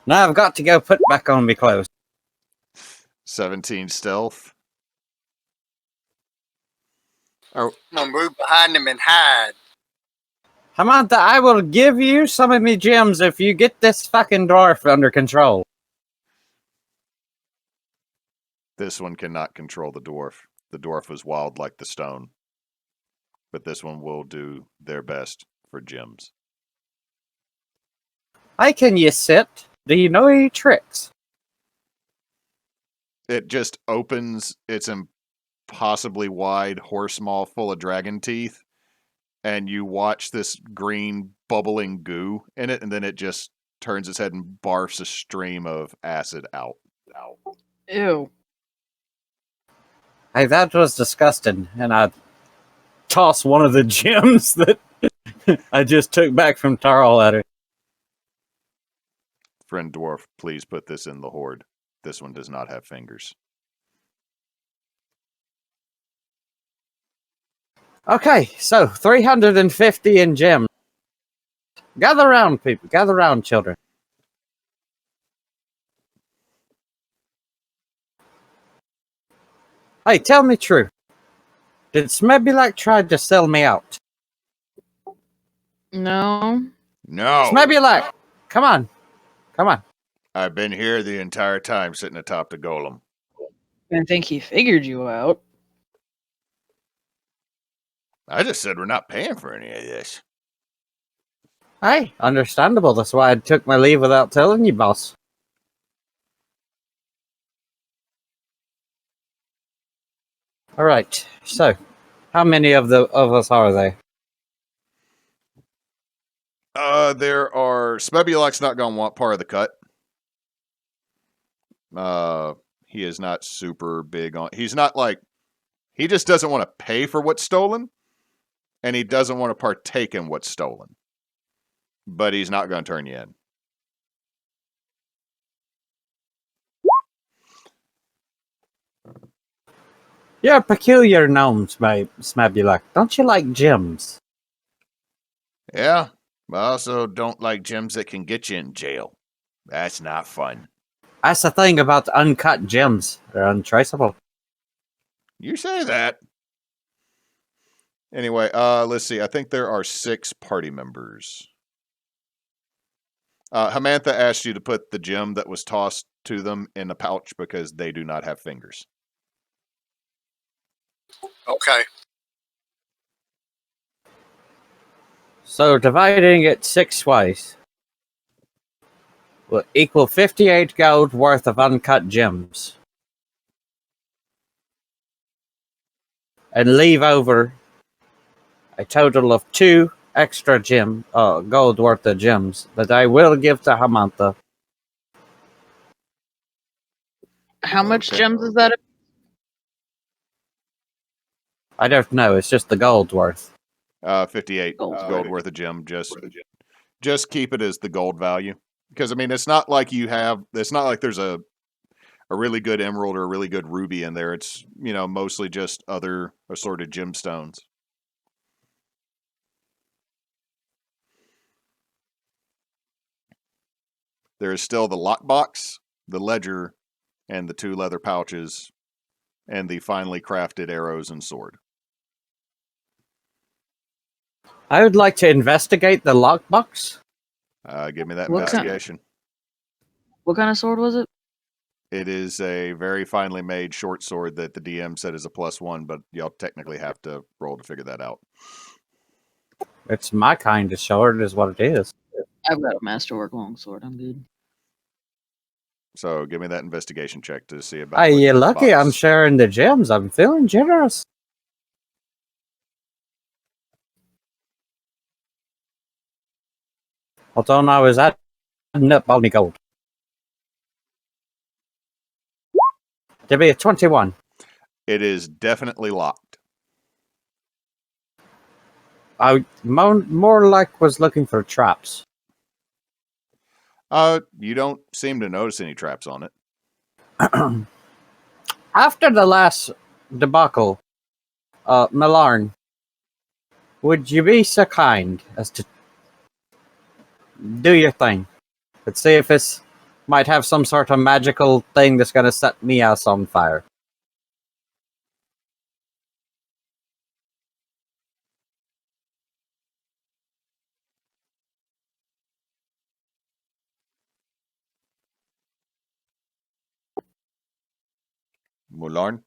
Now I've got to go put back on me clothes. 17 stealth. I'm gonna move behind him and hide. Samantha, I will give you some of me gems if you get this fucking dwarf under control. This one cannot control the dwarf. The dwarf was wild like the stone. But this one will do their best for gems. Hey, can you sit? Do you know any tricks? It just opens its impossibly wide horse maw full of dragon teeth, and you watch this green bubbling goo in it, and then it just turns its head and barfs a stream of acid out. Ew. Hey, that was disgusting. And I toss one of the gems that I just took back from Tarl at her. Friend dwarf, please put this in the hoard. This one does not have fingers. Okay, so 350 in gems. Gather round, people. Gather round, children. Hey, tell me true. Did Smebulak try to sell me out? No. No! Smebulak! Come on. Come on. I've been here the entire time sitting atop the golem. I think he figured you out. I just said we're not paying for any of this. Hey, understandable. That's why I took my leave without telling you, boss. All right. So, how many of us are there? There are... Smebulak's not going to want part of the cut. He is not super big on... He's not like... He just doesn't want to pay for what's stolen, and he doesn't want to partake in what's stolen. But he's not going to turn you in. You're peculiar gnomes, Smebulak. Don't you like gems? Yeah, I also don't like gems that can get you in jail. That's not fun. That's the thing about uncut gems. They're untraceable. You say that. Anyway, let's see. I think there are 6 party members. Hamantha asked you to put the gem that was tossed to them in a pouch because they do not have fingers. Okay. So dividing it 6 ways will equal 58 gold worth of uncut gems. And leave over a total of 2 extra gold worth of gems that I will give to Hamantha. How much Okay. gems is that? I don't know, it's just the gold worth. 58 gold worth of gem. Just keep it as the gold value. Because, I mean, it's not like it's not like there's a really good emerald or a really good ruby in there. It's, mostly just other assorted gemstones. There is still the lockbox, the ledger, and the 2 leather pouches, and the finely crafted arrows and sword. I would like to investigate the lockbox. Give me that What kind- investigation. What kind of sword was it? It is a very finely made short sword that the DM said is a +1, but y'all technically have to roll to figure that out. It's my kind of sword, is what it is. I've got a masterwork longsword. I'm good. So give me that investigation check to see about. Hey, what's you're in the lucky I'm box. sharing the gems. I'm feeling generous. Although I was adding up all my gold. There'll be a 21. It is definitely locked. I more like was looking for traps. You don't seem to notice any traps on it. After the last debacle, Millarn, would you be so kind as to do your thing? Let's see if this might have some sort of magical thing that's going to set me house on fire. Mularn?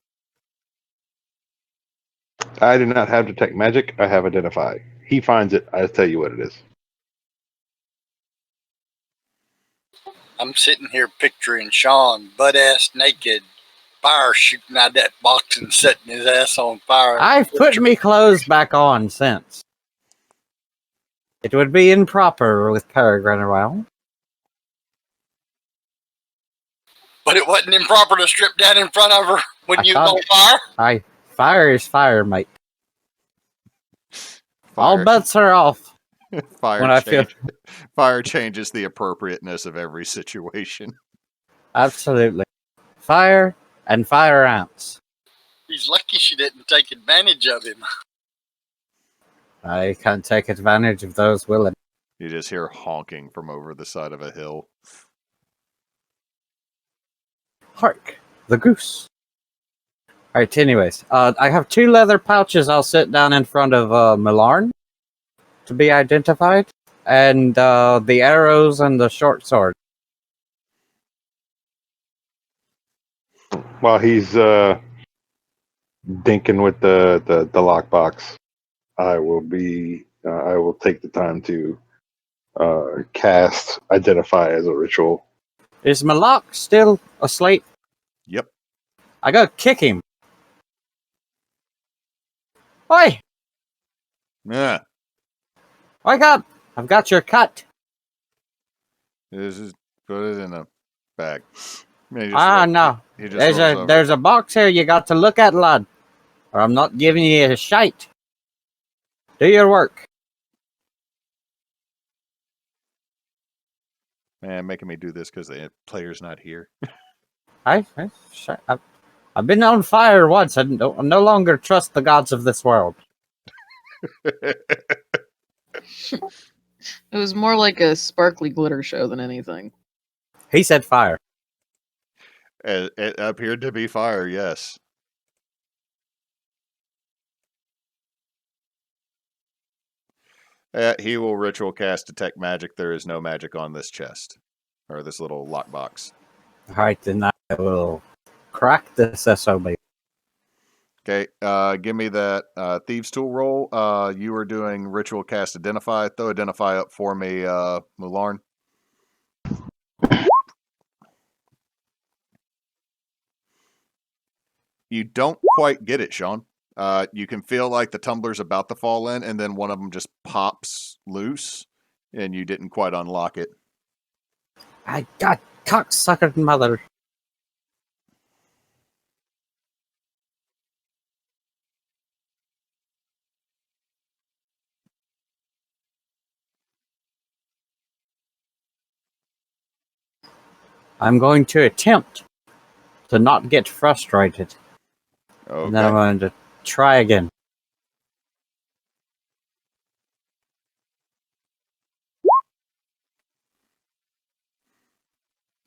I do not have detect magic. I have identify. He finds it. I tell you what it is. I'm sitting here picturing Sean butt-ass naked, fire shooting out that box and setting his ass on fire. I've put me clothes back on since. It would be improper with Peregrine around. But it wasn't improper to strip down in front of her when you was on fire. Fire is fire, mate. All Fire. bets are off. Fire changes the appropriateness of every situation. Absolutely. Fire and fire ants. He's lucky she didn't take advantage of him. I can't take advantage of those willing. You just hear honking from over the side of a hill. Hark, the goose. Alright, anyways. I have 2 leather pouches I'll sit down in front of Millarn to be identified. And the arrows and the short sword. While he's dinking with the lockbox, I will take the time to cast Identify as a ritual. Is Malak still asleep? Yep. I gotta kick him. Oi! Yeah. Wake up! I've got your cut. Just put it in a bag. No. There's a box here you got to look at, lad. Or I'm not giving you a shite. Do your work. Man, making me do this because the player's not here. I've been on fire once. I no longer trust the gods of this world. It was more like a sparkly glitter show than anything. He said fire. It appeared to be fire, yes. He will ritual cast detect magic. There is no magic on this chest. Or this little lockbox. Alright, then I will crack this SOB. Okay, give me that Thieves Tool roll. You were doing ritual cast Identify. Throw Identify up for me, Mularn. You don't quite get it, Sean. You can feel like the tumbler's about to fall in, and then one of them just pops loose, and you didn't quite unlock it. I got cocksuckered mother. I'm going to attempt to not get frustrated. Okay. And then I'm going to try again.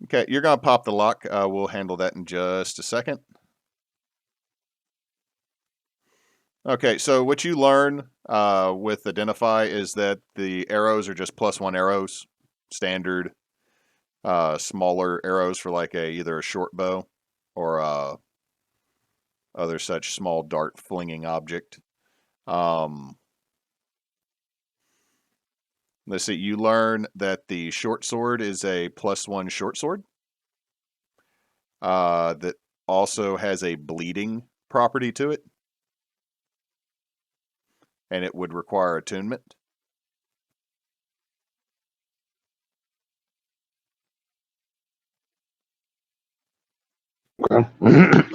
Okay, you're going to pop the lock. We'll handle that in just a second. Okay, so what you learn with Identify is that the arrows are just +1 arrows. Standard, smaller arrows for like either a short bow or other such small dart flinging object. Let's see, you learn that the short sword is a +1 short sword. That also has a bleeding property to it. And it would require attunement. Okay.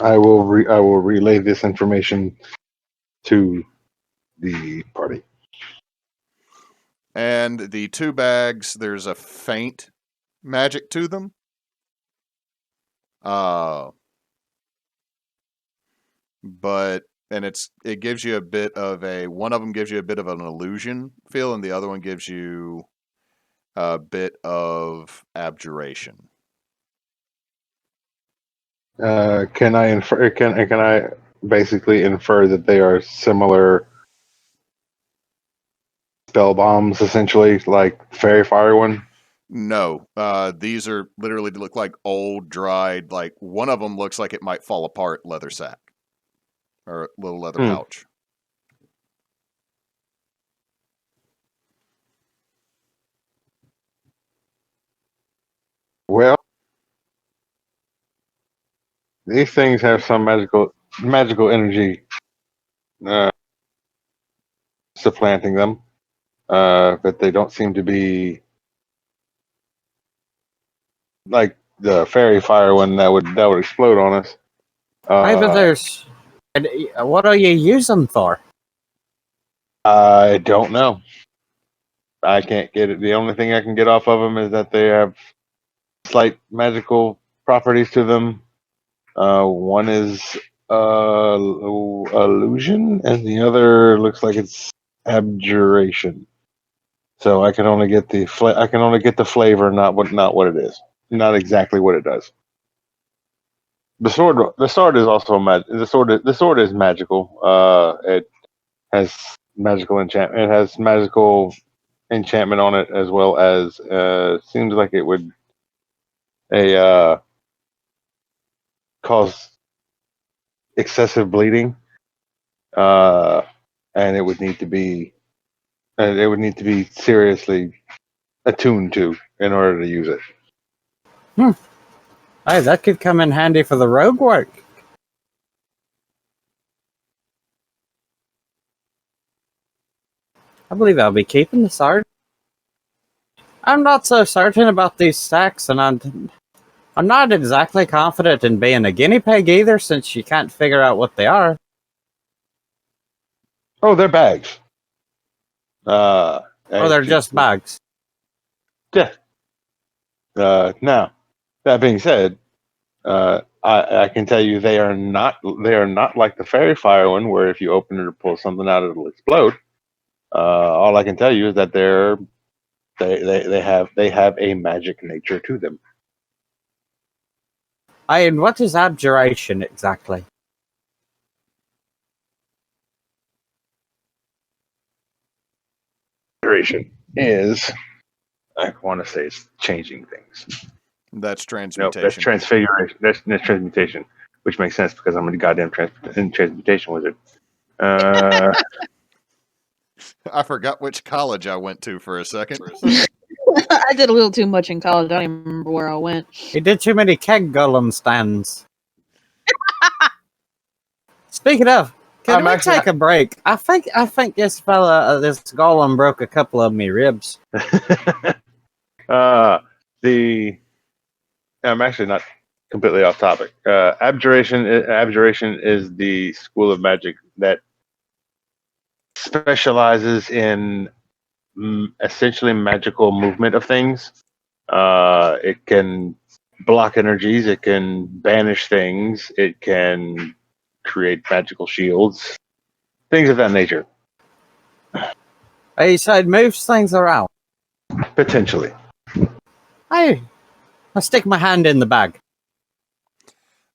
I will relay this information to the party. And the 2 bags, there's a faint magic to them. But it gives you a bit of one of them gives you a bit of an illusion feel, and the other one gives you a bit of abjuration. Can I infer? Can I basically infer that they are similar spell bombs, essentially, like fairy fire one? No, these are literally look like old, dried. Like one of them looks like it might fall apart leather sack or little leather pouch. Well, these things have some magical energy supplanting them, but they don't seem to be like the fairy fire one that would explode on us. But there's. What are you using for? I don't know. I can't get it. The only thing I can get off of them is that they have slight magical properties to them. One is illusion, and the other looks like it's abjuration. So I can only get the flavor, not what it is, not exactly what it does. The sword is also the sword is magical. It has magical enchantment. It has magical enchantment on it, as well as seems like it would cause excessive bleeding, and it would need to be seriously attuned to in order to use it. Hey, that could come in handy for the rogue work. I believe I'll be keeping the sword. I'm not so certain about these stacks, and I'm not exactly confident in being a guinea pig either, since you can't figure out what they are. Oh, they're bags. Or they're just bags. Yeah. Now, that being said, I can tell you they are not like the fairy fire one, where if you open it or pull something out, it'll explode. All I can tell you is that they have a magic nature to them. And what is abjuration exactly? Abjuration is, I want to say, it's changing things. That's transmutation. No, that's transfiguration. That's transmutation, which makes sense because I'm a goddamn transmutation wizard. I forgot which college I went to for a second. I did a little too much in college. I don't even remember where I went. You did too many keg golem stands. Speaking of, can we take a break? I think this fella, this golem, broke a couple of me ribs. I'm actually not completely off topic. Abjuration is the school of magic that specializes in essentially magical movement of things. It can block energies. It can banish things. It can create magical shields. Things of that nature. Hey, so it moves things around. Potentially. I stick my hand in the bag.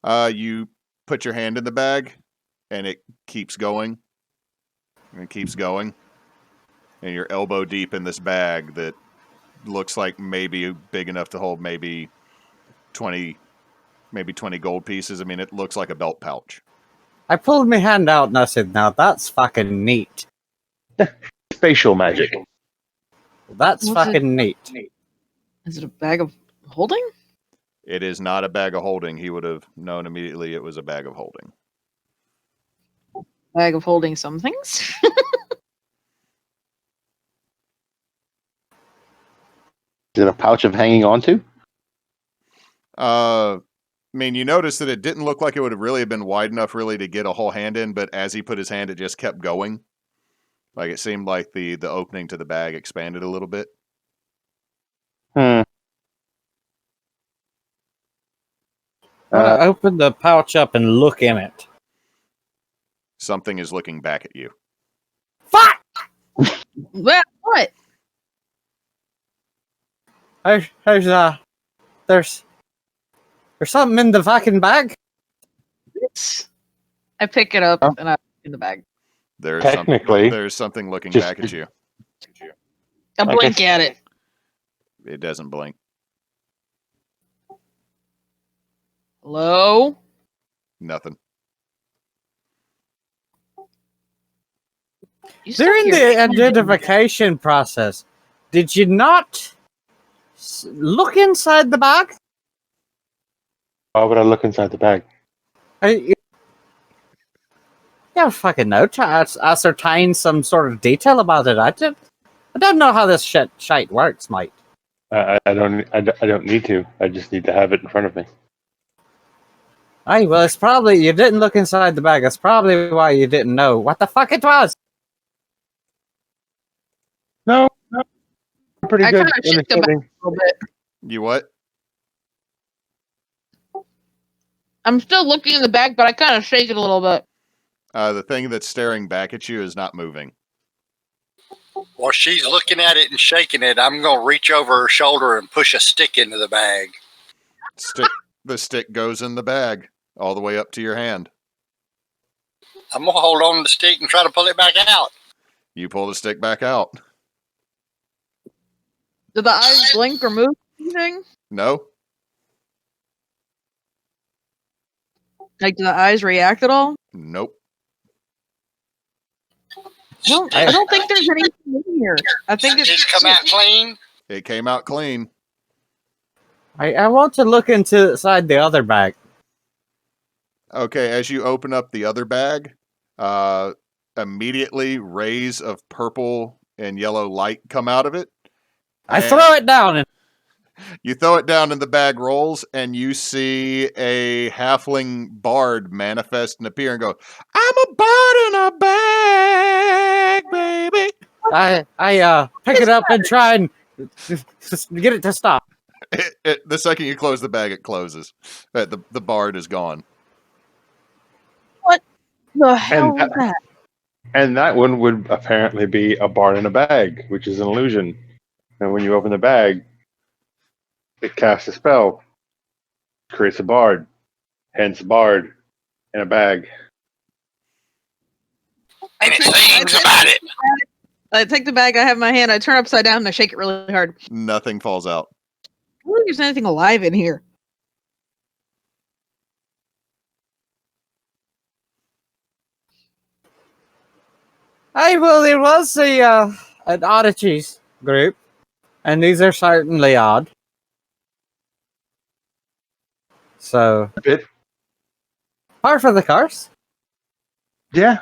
You put your hand in the bag, and it keeps going. And it keeps going. And you're elbow deep in this bag that looks like maybe big enough to hold maybe 20 gold pieces. I mean, it looks like a belt pouch. I pulled my hand out and I said, now that's fucking neat. Spatial magic. That's fucking neat. Is it a bag of holding? It is not a bag of holding. He would have known immediately it was a bag of holding. Bag of holding some things? Is it a pouch of hanging on to? mean, you notice that it didn't look like it would have really been wide enough really to get a whole hand in, but as he put his hand, it just kept going. Like it seemed like the opening to the bag expanded a little bit. I'm gonna open the pouch up and look in it. Something is looking back at you. Fuck! Well, what? There's something in the fucking bag. I pick it up and I put it in the bag. There's something looking back at you. I blink at it. It doesn't blink. Hello? Nothing. During the identification process, did you not look inside the bag? Why would I look inside the bag? Yeah, fucking know to ascertain some sort of detail about it. I don't know how this shite works, mate. I don't need to. I just need to have it in front of me. Hey, well, it's probably you didn't look inside the bag. That's probably why you didn't know what the fuck it was. No, I'm pretty good. I kind of shook the bag a little bit. You what? I'm still looking in the bag, but I kind of shake it a little bit. The thing that's staring back at you is not moving. While she's looking at it and shaking it, I'm going to reach over her shoulder and push a stick into the bag. The stick goes in the bag all the way up to your hand. I'm going to hold on to the stick and try to pull it back out. You pull the stick back out. Did the eyes blink or move anything? No. Like, do the eyes react at all? Nope. I don't think there's anything in here. I think it's just come out clean. It came out clean. I want to look inside the other bag. Okay, as you open up the other bag, immediately rays of purple and yellow light come out of it. I throw it down. You throw it down and the bag rolls, and you see a halfling bard manifest and appear and go, "I'm a bard in a bag, baby." I pick it up and try and get it to stop. The second you close the bag, it closes. The bard is gone. What the hell is that? And that one would apparently be a bard in a bag, which is an illusion. And when you open the bag, it casts a spell, creates a bard, hence bard in a bag. And it sings about it. I take the bag I have in my hand, I turn upside down, and I shake it really hard. Nothing falls out. I don't think there's anything alive in here. Hey, well, there was an oddities group, and these are certainly odd. So, Bit. par for the course. Yeah.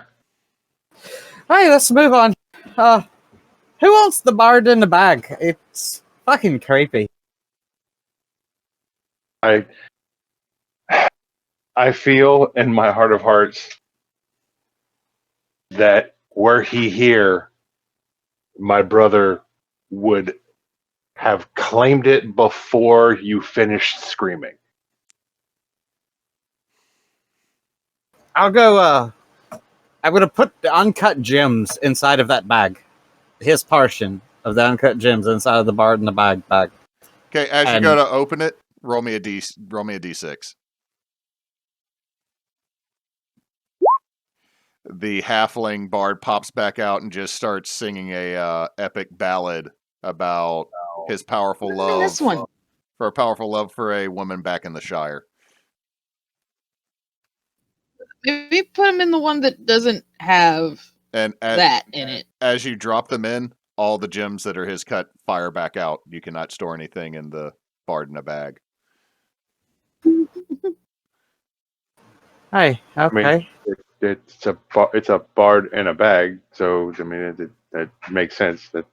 Hey, let's move on. Who wants the bard in the bag? It's fucking creepy. I feel in my heart of hearts that were he here, my brother would have claimed it before you finished screaming. I'll go, I'm gonna put the uncut gems inside of that bag. His portion of the uncut gems inside of the bard in the bag. Okay, as you go to open it, roll me a d6. The halfling bard pops back out and just starts singing a epic ballad about his powerful love. This one. For a powerful love for a woman back in the Shire. Maybe put him in the one that doesn't have that in it. As you drop them in, all the gems that are his cut fire back out. You cannot store anything in the bard in a bag. Hey, okay. I mean, it's a bard in a bag, so I mean that makes sense. That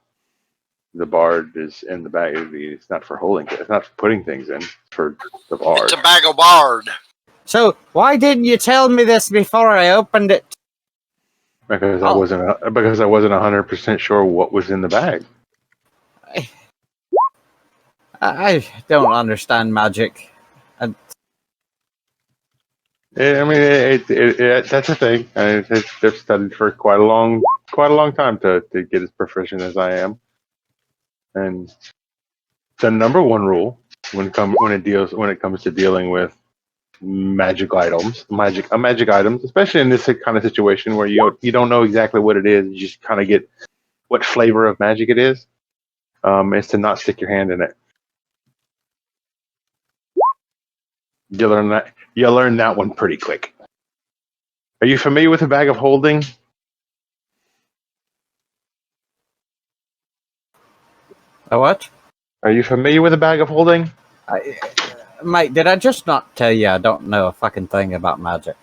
the bard is in the bag. It's not for holding it. It's not for putting things in. It's for the bard. It's a bag of bard. So why didn't you tell me this before I opened it? Because I wasn't 100% sure what was in the bag. I don't understand magic. And I mean, that's a thing. I've studied for quite a long time to get as proficient as I am. And the number one rule when it comes to dealing with magic items, especially in this kind of situation where you don't know exactly what it is, you just kind of get what flavor of magic it is to not stick your hand in it. You learn that one pretty quick. Are you familiar with a bag of holding? a what? Are you familiar with a bag of holding? Mate, did I just not tell you I don't know a fucking thing about magic?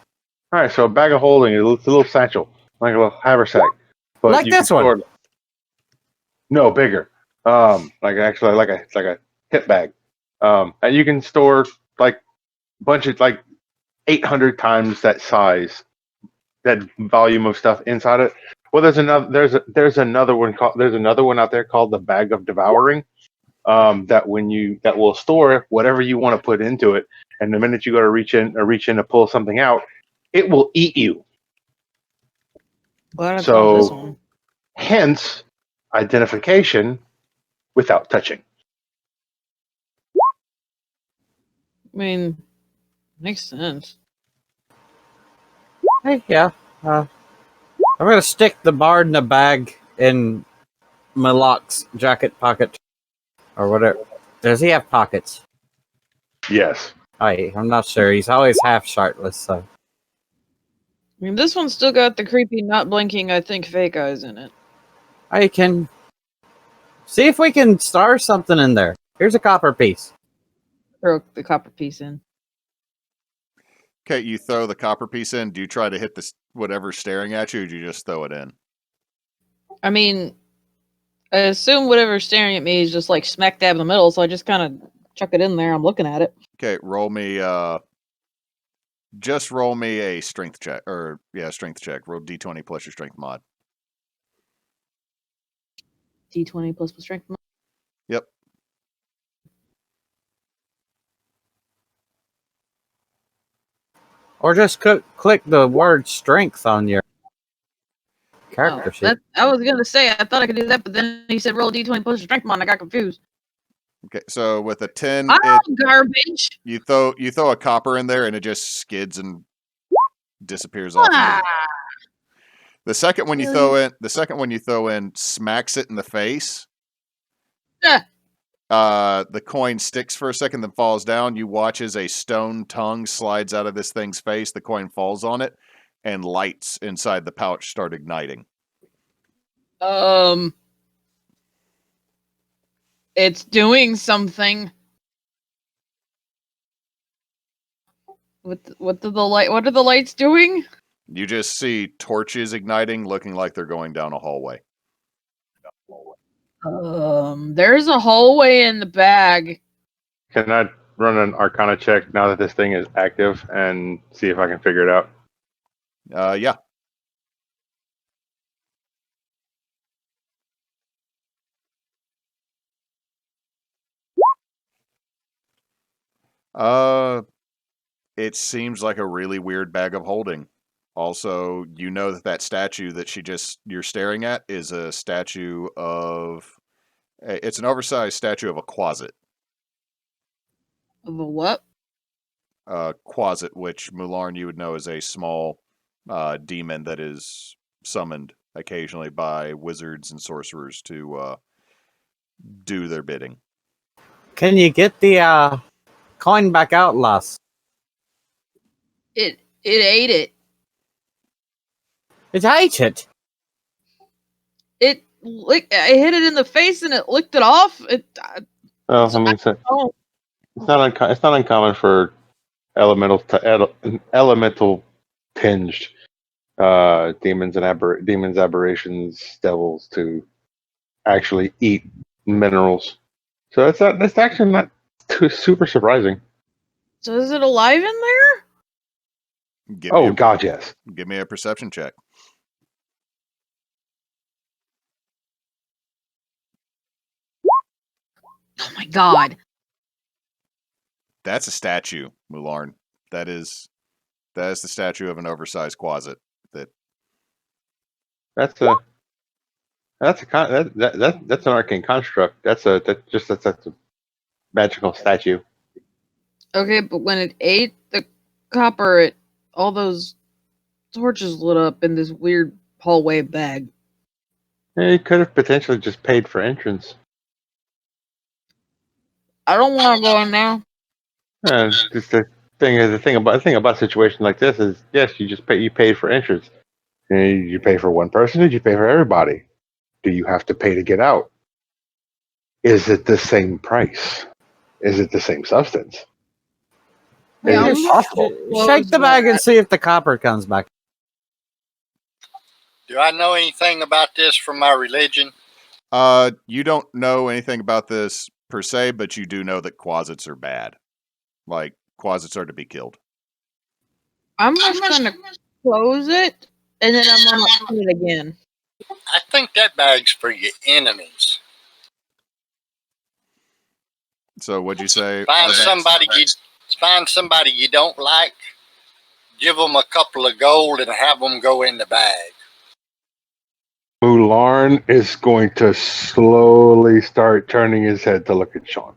All right, so a bag of holding is a little satchel, like a little haversack. But Like this one? No, bigger. Like a hip bag. And you can store like bunch of like 800 times that size, that volume of stuff inside it. Well, there's another one out there called the bag of devouring. That will store whatever you want to put into it, and the minute you go to reach in to pull something out, it will eat you. This one. Hence, identification without touching. I mean, makes sense. Hey, yeah. I'm gonna stick the bard in a bag in Malak's jacket pocket. Or whatever. Does he have pockets? Yes. I'm not sure. He's always half shirtless, so. I mean, this one's still got the creepy, not blinking, I think, fake eyes in it. I can see if we can star something in there. Here's a copper piece. Throw the copper piece in. Okay, you throw the copper piece in. Do you try to hit this whatever's staring at you, or do you just throw it in? I mean, I assume whatever's staring at me is just like smack dab in the middle, so I just kind of chuck it in there. I'm looking at it. Okay, roll me. Just roll me a strength check, strength check. Roll D20 plus your strength mod. D20 plus strength mod. Yep. Or just click the word strength on your character sheet. I was gonna say I thought I could do that, but then he said roll D20 plus strength mod, and I got confused. Okay, so with a 10, garbage. You throw a copper in there, and it just skids and disappears off. The second one you throw in, smacks it in the face. The coin sticks for a second, then falls down. You watch as a stone tongue slides out of this thing's face. The coin falls on it, and lights inside the pouch start igniting. It's doing something. What are the lights doing? You just see torches igniting, looking like they're going down a hallway. There's a hallway in the bag. Can I run an Arcana check now that this thing is active and see if I can figure it out? Yeah. It seems like a really weird bag of holding. Also, you know that statue that you're staring at is a statue of... It's an oversized statue of a quasit. Of a what? Quasit, which Mularn you would know is a small demon that is summoned occasionally by wizards and sorcerers to do their bidding. Can you get the coin back out, lass? It ate it. It ate it? I hit it in the face and it licked it off. It's not uncommon for elemental tinged demons, aberrations, devils to actually eat minerals. So that's actually not super surprising. So is it alive in there? God, yes. Give me a perception check. Oh my god. That's a statue, Mularn. That is the statue of an oversized closet. That's an arcane construct. That's a magical statue. Okay, but when it ate the copper, all those torches lit up in this weird hallway bag. You could have potentially just paid for entrance. I don't want to go in now. Just the thing about a situation like this is, yes, you paid for entrance. Did you pay for one person? Did you pay for everybody? Do you have to pay to get out? Is it the same price? Is it the same substance? Yeah, Is it possible? Shake the bag and see if the copper comes back. Do I know anything about this from my religion? You don't know anything about this per se, but you do know that closets are bad. Like, closets are to be killed. I'm just gonna close it, and then I'm gonna open it again. I think that bag's for your enemies. So what'd you say? Find somebody you don't like, give them a couple of gold, and have them go in the bag. Mularn is going to slowly start turning his head to look at Sean.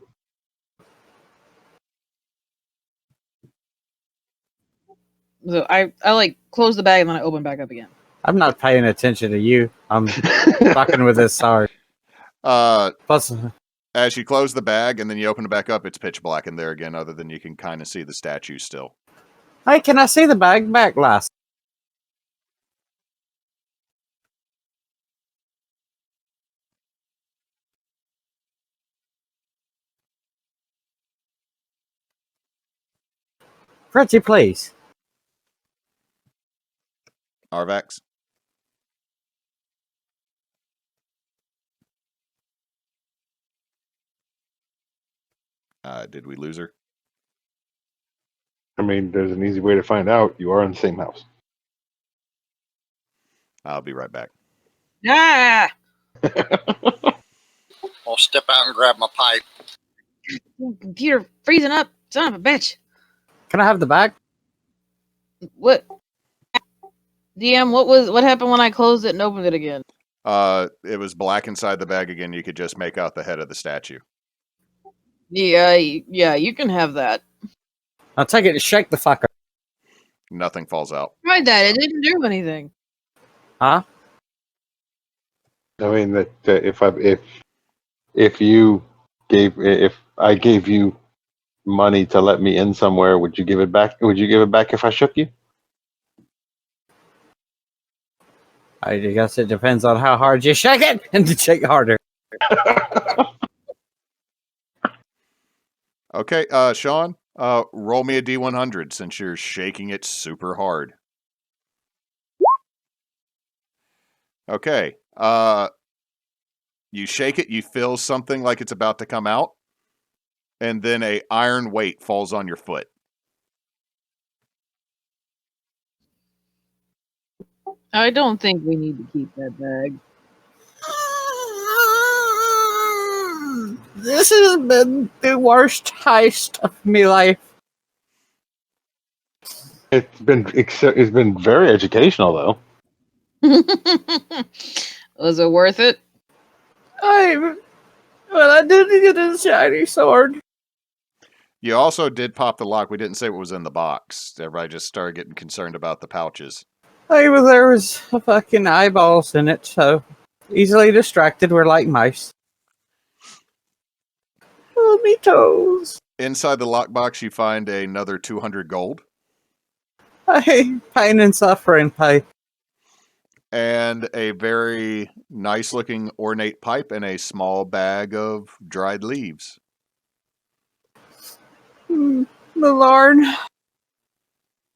So I like close the bag and then I open back up again. I'm not paying attention to you. I'm fucking with this sword. Plus, as you close the bag and then you open it back up, it's pitch black in there again, other than you can kind of see the statue still. hey, can I see the bag back last? Pretty please. Arvax? Did we lose her? I mean, there's an easy way to find out. You are in the same house. I'll be right back. Ah! I'll step out and grab my pipe. Computer freezing up, son of a bitch. Can I have the bag? What? DM, what happened when I closed it and opened it again? It was black inside the bag again. You could just make out the head of the statue. Yeah, you can have that. I'll take it to shake the fucker. Nothing falls out. Tried that, it didn't do anything. Huh? I mean, that if I gave you money to let me in somewhere, would you give it back? Would you give it back if I shook you? I guess it depends on how hard you shake it, and to shake harder. Okay, Sean, roll me a D100 since you're shaking it super hard. Okay, you shake it, you feel something like it's about to come out, and then a iron weight falls on your foot. I don't think we need to keep that bag. This has been the worst heist of my life. It's been very educational, though. Was it worth it? I did get a shiny sword. You also did pop the lock. We didn't say what was in the box. Everybody just started getting concerned about the pouches. There was fucking eyeballs in it, so easily distracted. We're like mice. Oh, me toes. Inside the lockbox, you find another 200 gold. Pain and suffering pay. And a very nice-looking ornate pipe and a small bag of dried leaves. Lord.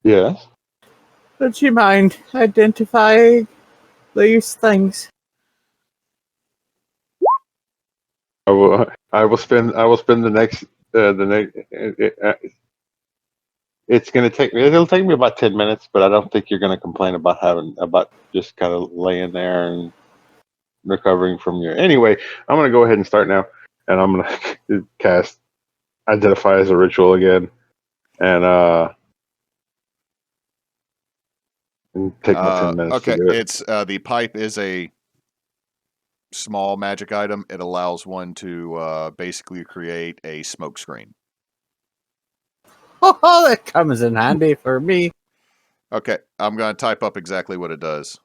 Yes. Would you mind identifying these things? I will spend the next it's gonna take me. It'll take me about 10 minutes, but I don't think you're gonna complain about just kind of laying there and recovering from your. Anyway, I'm gonna go ahead and start now, and I'm gonna cast Identify as a Ritual again, and take my 10 minutes okay, to do it. it's the pipe is a small magic item. It allows one to basically create a smoke screen. Oh, that comes in handy for me. Okay, I'm going to type up exactly what it does.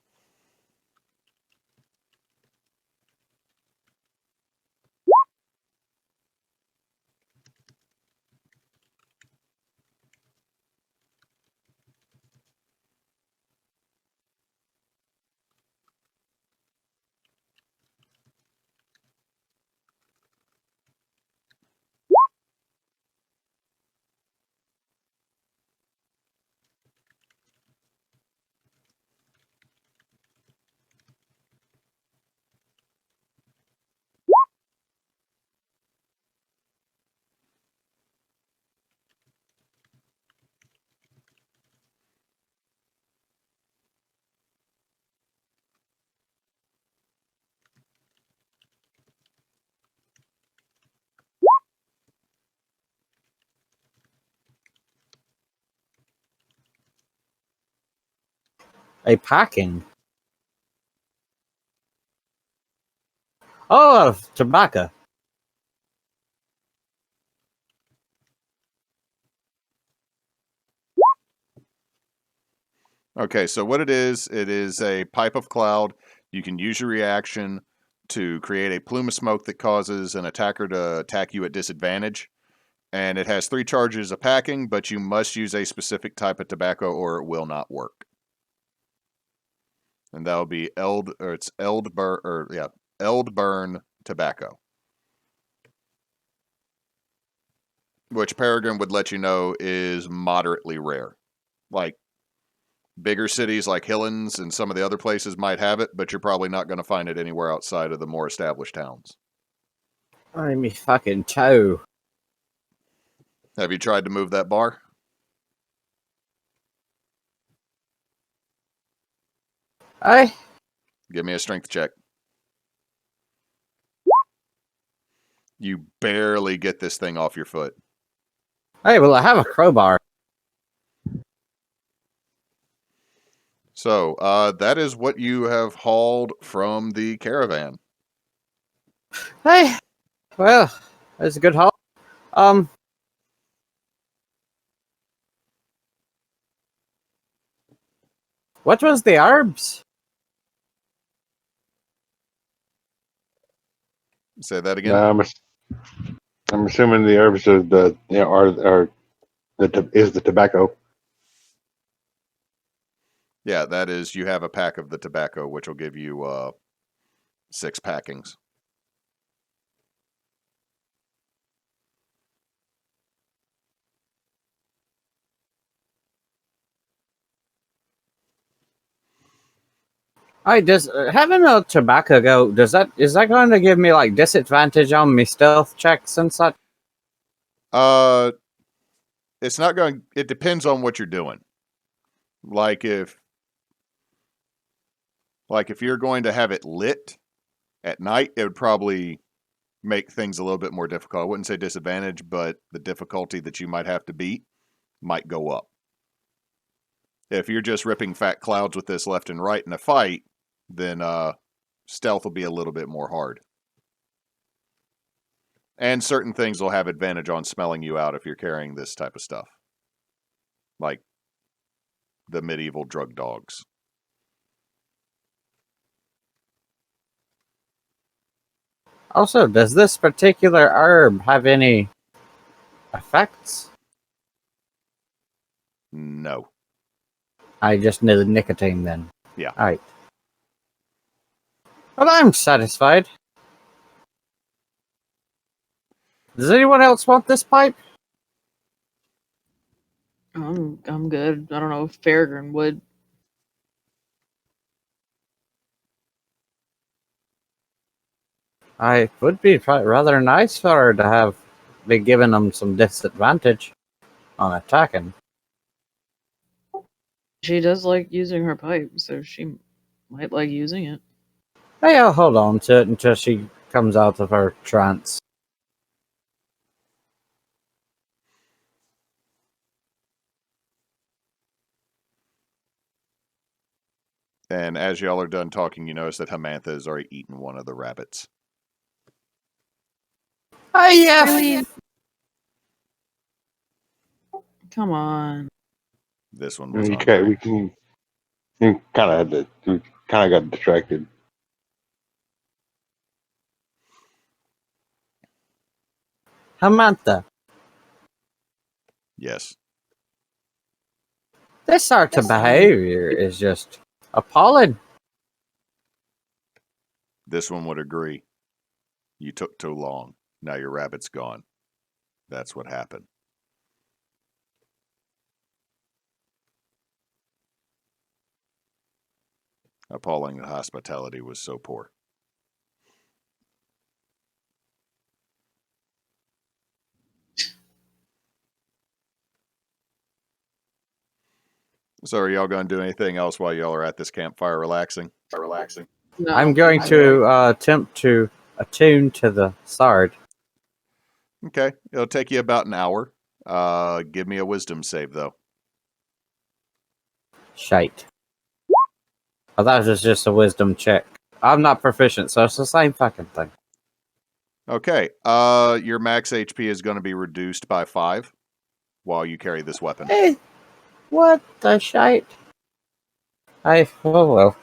A packing. Oh, tobacco. Okay, so what it is a pipe of cloud. You can use your reaction to create a plume of smoke that causes an attacker to attack you at disadvantage. And it has 3 charges of packing, but you must use a specific type of tobacco or it will not work. And that'll be Eldburn tobacco. Which Peregrine would let you know is moderately rare. Like, bigger cities like Hillens and some of the other places might have it, but you're probably not going to find it anywhere outside of the more established towns. I'm me fucking toe. Have you tried to move that bar? Hey, Give me a strength check. You barely get this thing off your foot. hey, well, I have a crowbar. So, that is what you have hauled from the caravan. Hey, well, that's a good haul. What was the herbs? Say that again. I'm assuming the herbs are the tobacco. Yeah, that is, you have a pack of the tobacco, which will give you 6 packings. I just having a tobacco go. Is that going to give me like disadvantage on me stealth checks and such? It's not going. It depends on what you're doing. Like if you're going to have it lit at night, it would probably make things a little bit more difficult. I wouldn't say disadvantage, but the difficulty that you might have to beat might go up. If you're just ripping fat clouds with this left and right in a fight, then stealth will be a little bit more hard. And certain things will have advantage on smelling you out if you're carrying this type of stuff. Like the medieval drug dogs. Also, does this particular herb have any effects? No. I just need the nicotine then. Yeah. Alright. Well, I'm satisfied. Does anyone else want this pipe? I'm good. I don't know if Peregrine would. I would be rather nice for her to have be giving them some disadvantage on attacking. She does like using her pipe, so she might like using it. Hey, I'll hold on to it until she comes out of her trance. And as y'all are done talking, you notice that Hamantha has already eaten one of the rabbits. Oh, yeah. Really? Come on. This one was We hungry. kind of got distracted. Hamantha, Yes. this sort of behavior is just appalling. This one would agree. You took too long. Now your rabbit's gone. That's what happened. Appalling, the hospitality was so poor. So are y'all going to do anything else while y'all are at this campfire relaxing? No. I'm going to attempt to attune to the sword. Okay. It'll take you about an hour. Give me a wisdom save, though. Shite. Oh, that was just a wisdom check. I'm not proficient, so it's the same fucking thing. Okay. Your max HP is going to be reduced by 5 while you carry this weapon. Hey, what the shite? Well.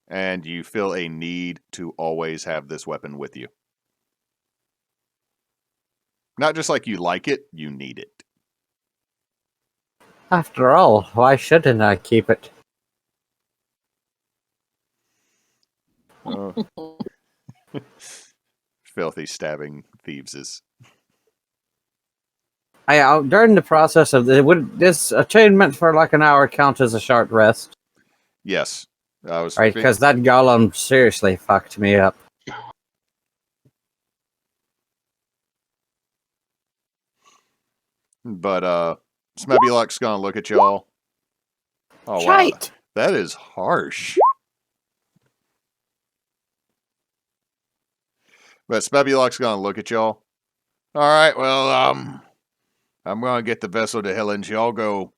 And you feel a need to always have this weapon with you. Not just like you like it, you need it. After all, why shouldn't I keep it? Oh. Filthy stabbing thieves. During the process of this attunement for like an hour count as a short rest? Yes. Right, because that golem seriously fucked me up. But Smebulok's gonna look at y'all. Oh wow, that is harsh. But Smebulok's gonna look at y'all. All right, well, I'm gonna get the vessel to Helens. Y'all go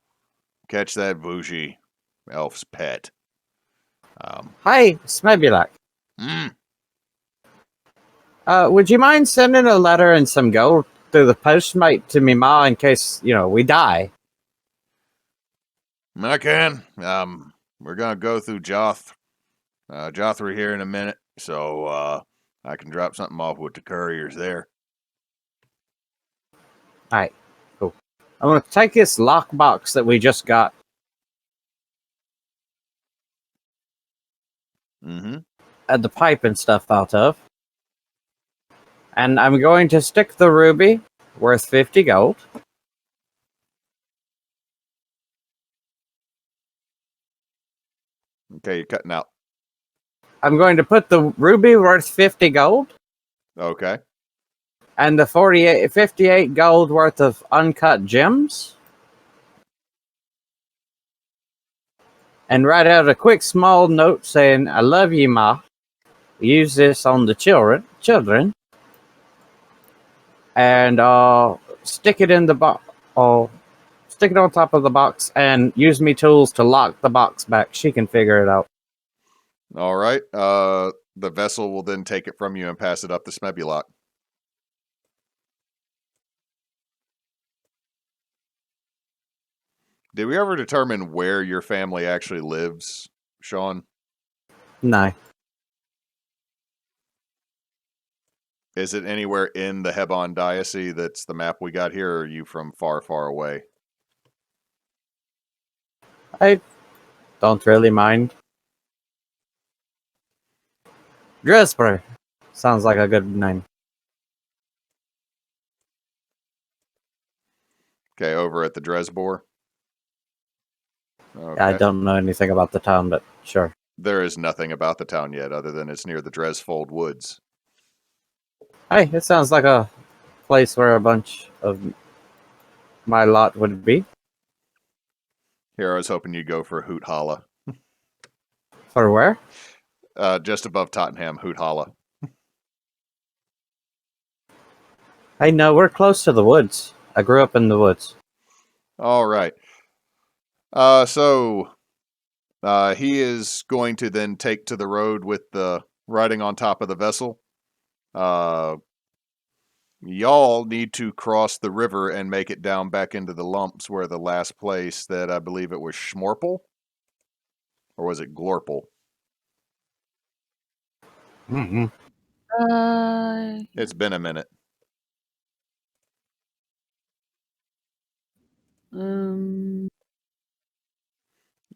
catch that bougie elf's pet. Hi, Smebulok. Would you mind sending a letter and some gold through the postmate to me ma in case, we die? I can. We're gonna go through Jothra here in a minute, so I can drop something off with the couriers there. Alright, cool. I'm gonna take this lockbox that we just got. Mm-hmm. And the pipe and stuff out of. And I'm going to stick the ruby, worth 50 gold. Okay, you're cutting out. I'm going to put the ruby worth 50 gold. Okay. And the 58 gold worth of uncut gems. And write out a quick small note saying, I love you, ma. Use this on the children. And stick it in the box. Stick it on top of the box and use me tools to lock the box back. She can figure it out. All right. The vessel will then take it from you and pass it up to Smebulok. Did we ever determine where your family actually lives, Sean? No. Is it anywhere in the Hebon Diocese that's the map we got here, or are you from far, far away? I don't really mind. Dresper sounds like a good name. Okay, over at the Dresbor. Okay. I don't know anything about the town, but sure. There is nothing about the town yet, other than it's near the Dresfold Woods. Hey, it sounds like a place where a bunch of my lot would be. Here, I was hoping you'd go for Hoot Holla. For where? Just above Tottenham, Hoot Holla. Hey, no, we're close to the woods. I grew up in the woods. All right. So he is going to then take to the road with the riding on top of the vessel. Y'all need to cross the river and make it down back into the lumps where the last place that I believe it was Schmorple? Or was it Glorple? Mm-hmm. It's been a minute.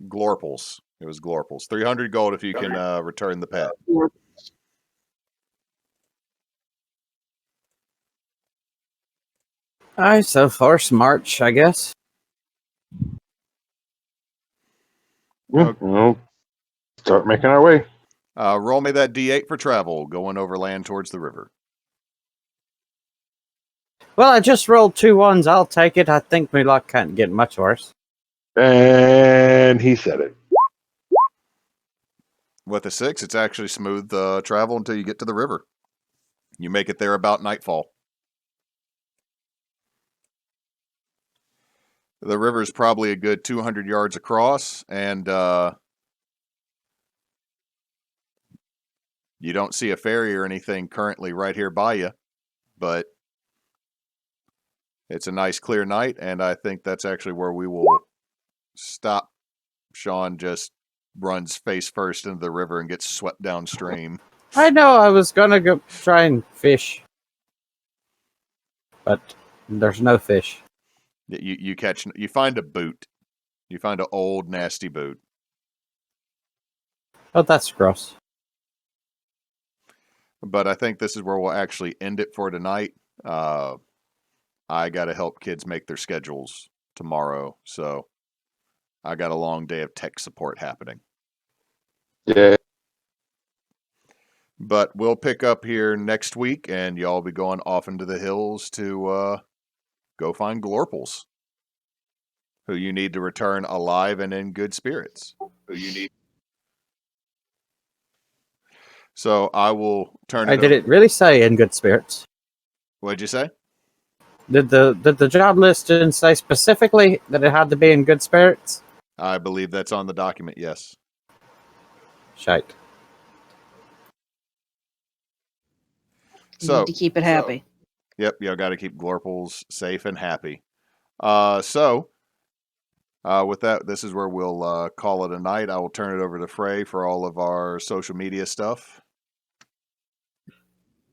Glorples. It was Glorples. 300 gold if you can return the pet. Alright, so force march, I guess. We'll start making our way. Roll me that D8 for travel, going overland towards the river. Well, I just rolled 2 ones. I'll take it. I think my luck can't get much worse. And he said it. With a 6, it's actually smooth travel until you get to the river. You make it there about nightfall. The river is probably a good 200 yards across, and you don't see a ferry or anything currently right here by you, but it's a nice clear night, and I think that's actually where we will stop. Sean just runs face first into the river and gets swept downstream. I know I was gonna go try and fish, but there's no fish. You find a boot. You find an old nasty boot. Oh, that's gross. But I think this is where we'll actually end it for tonight. I got to help kids make their schedules tomorrow, so I got a long day of tech support happening. Yeah. But we'll pick up here next week, and y'all be going off into the hills to go find Glorples, who you need to return alive and in good spirits. So I will turn it Did it really say in good spirits? What'd you say? Did the job listing say specifically that it had to be in good spirits? I believe that's on the document, yes. Shite. You need to keep it happy. Yep, y'all got to keep Glorples safe and happy. With that, this is where we'll call it a night. I will turn it over to Frey for all of our social media stuff.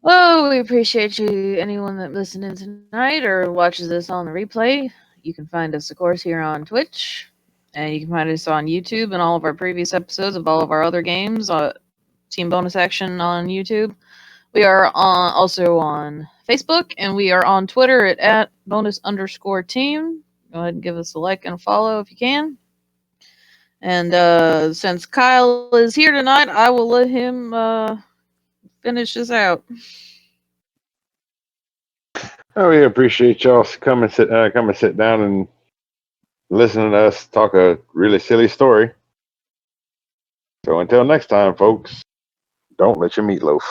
Well, we appreciate you, anyone that listened in tonight or watches this on the replay. You can find us, of course, here on Twitch, and you can find us on YouTube and all of our previous episodes of all of our other games. Team Bonus Action on YouTube. We are also on Facebook, and we are on Twitter at @bonus_team. Go ahead and give us a like and a follow if you can. And since Kyle is here tonight, I will let him finish this out. Oh, we appreciate y'all come and sit down and listen to us talk a really silly story. So until next time, folks, don't let your meatloaf.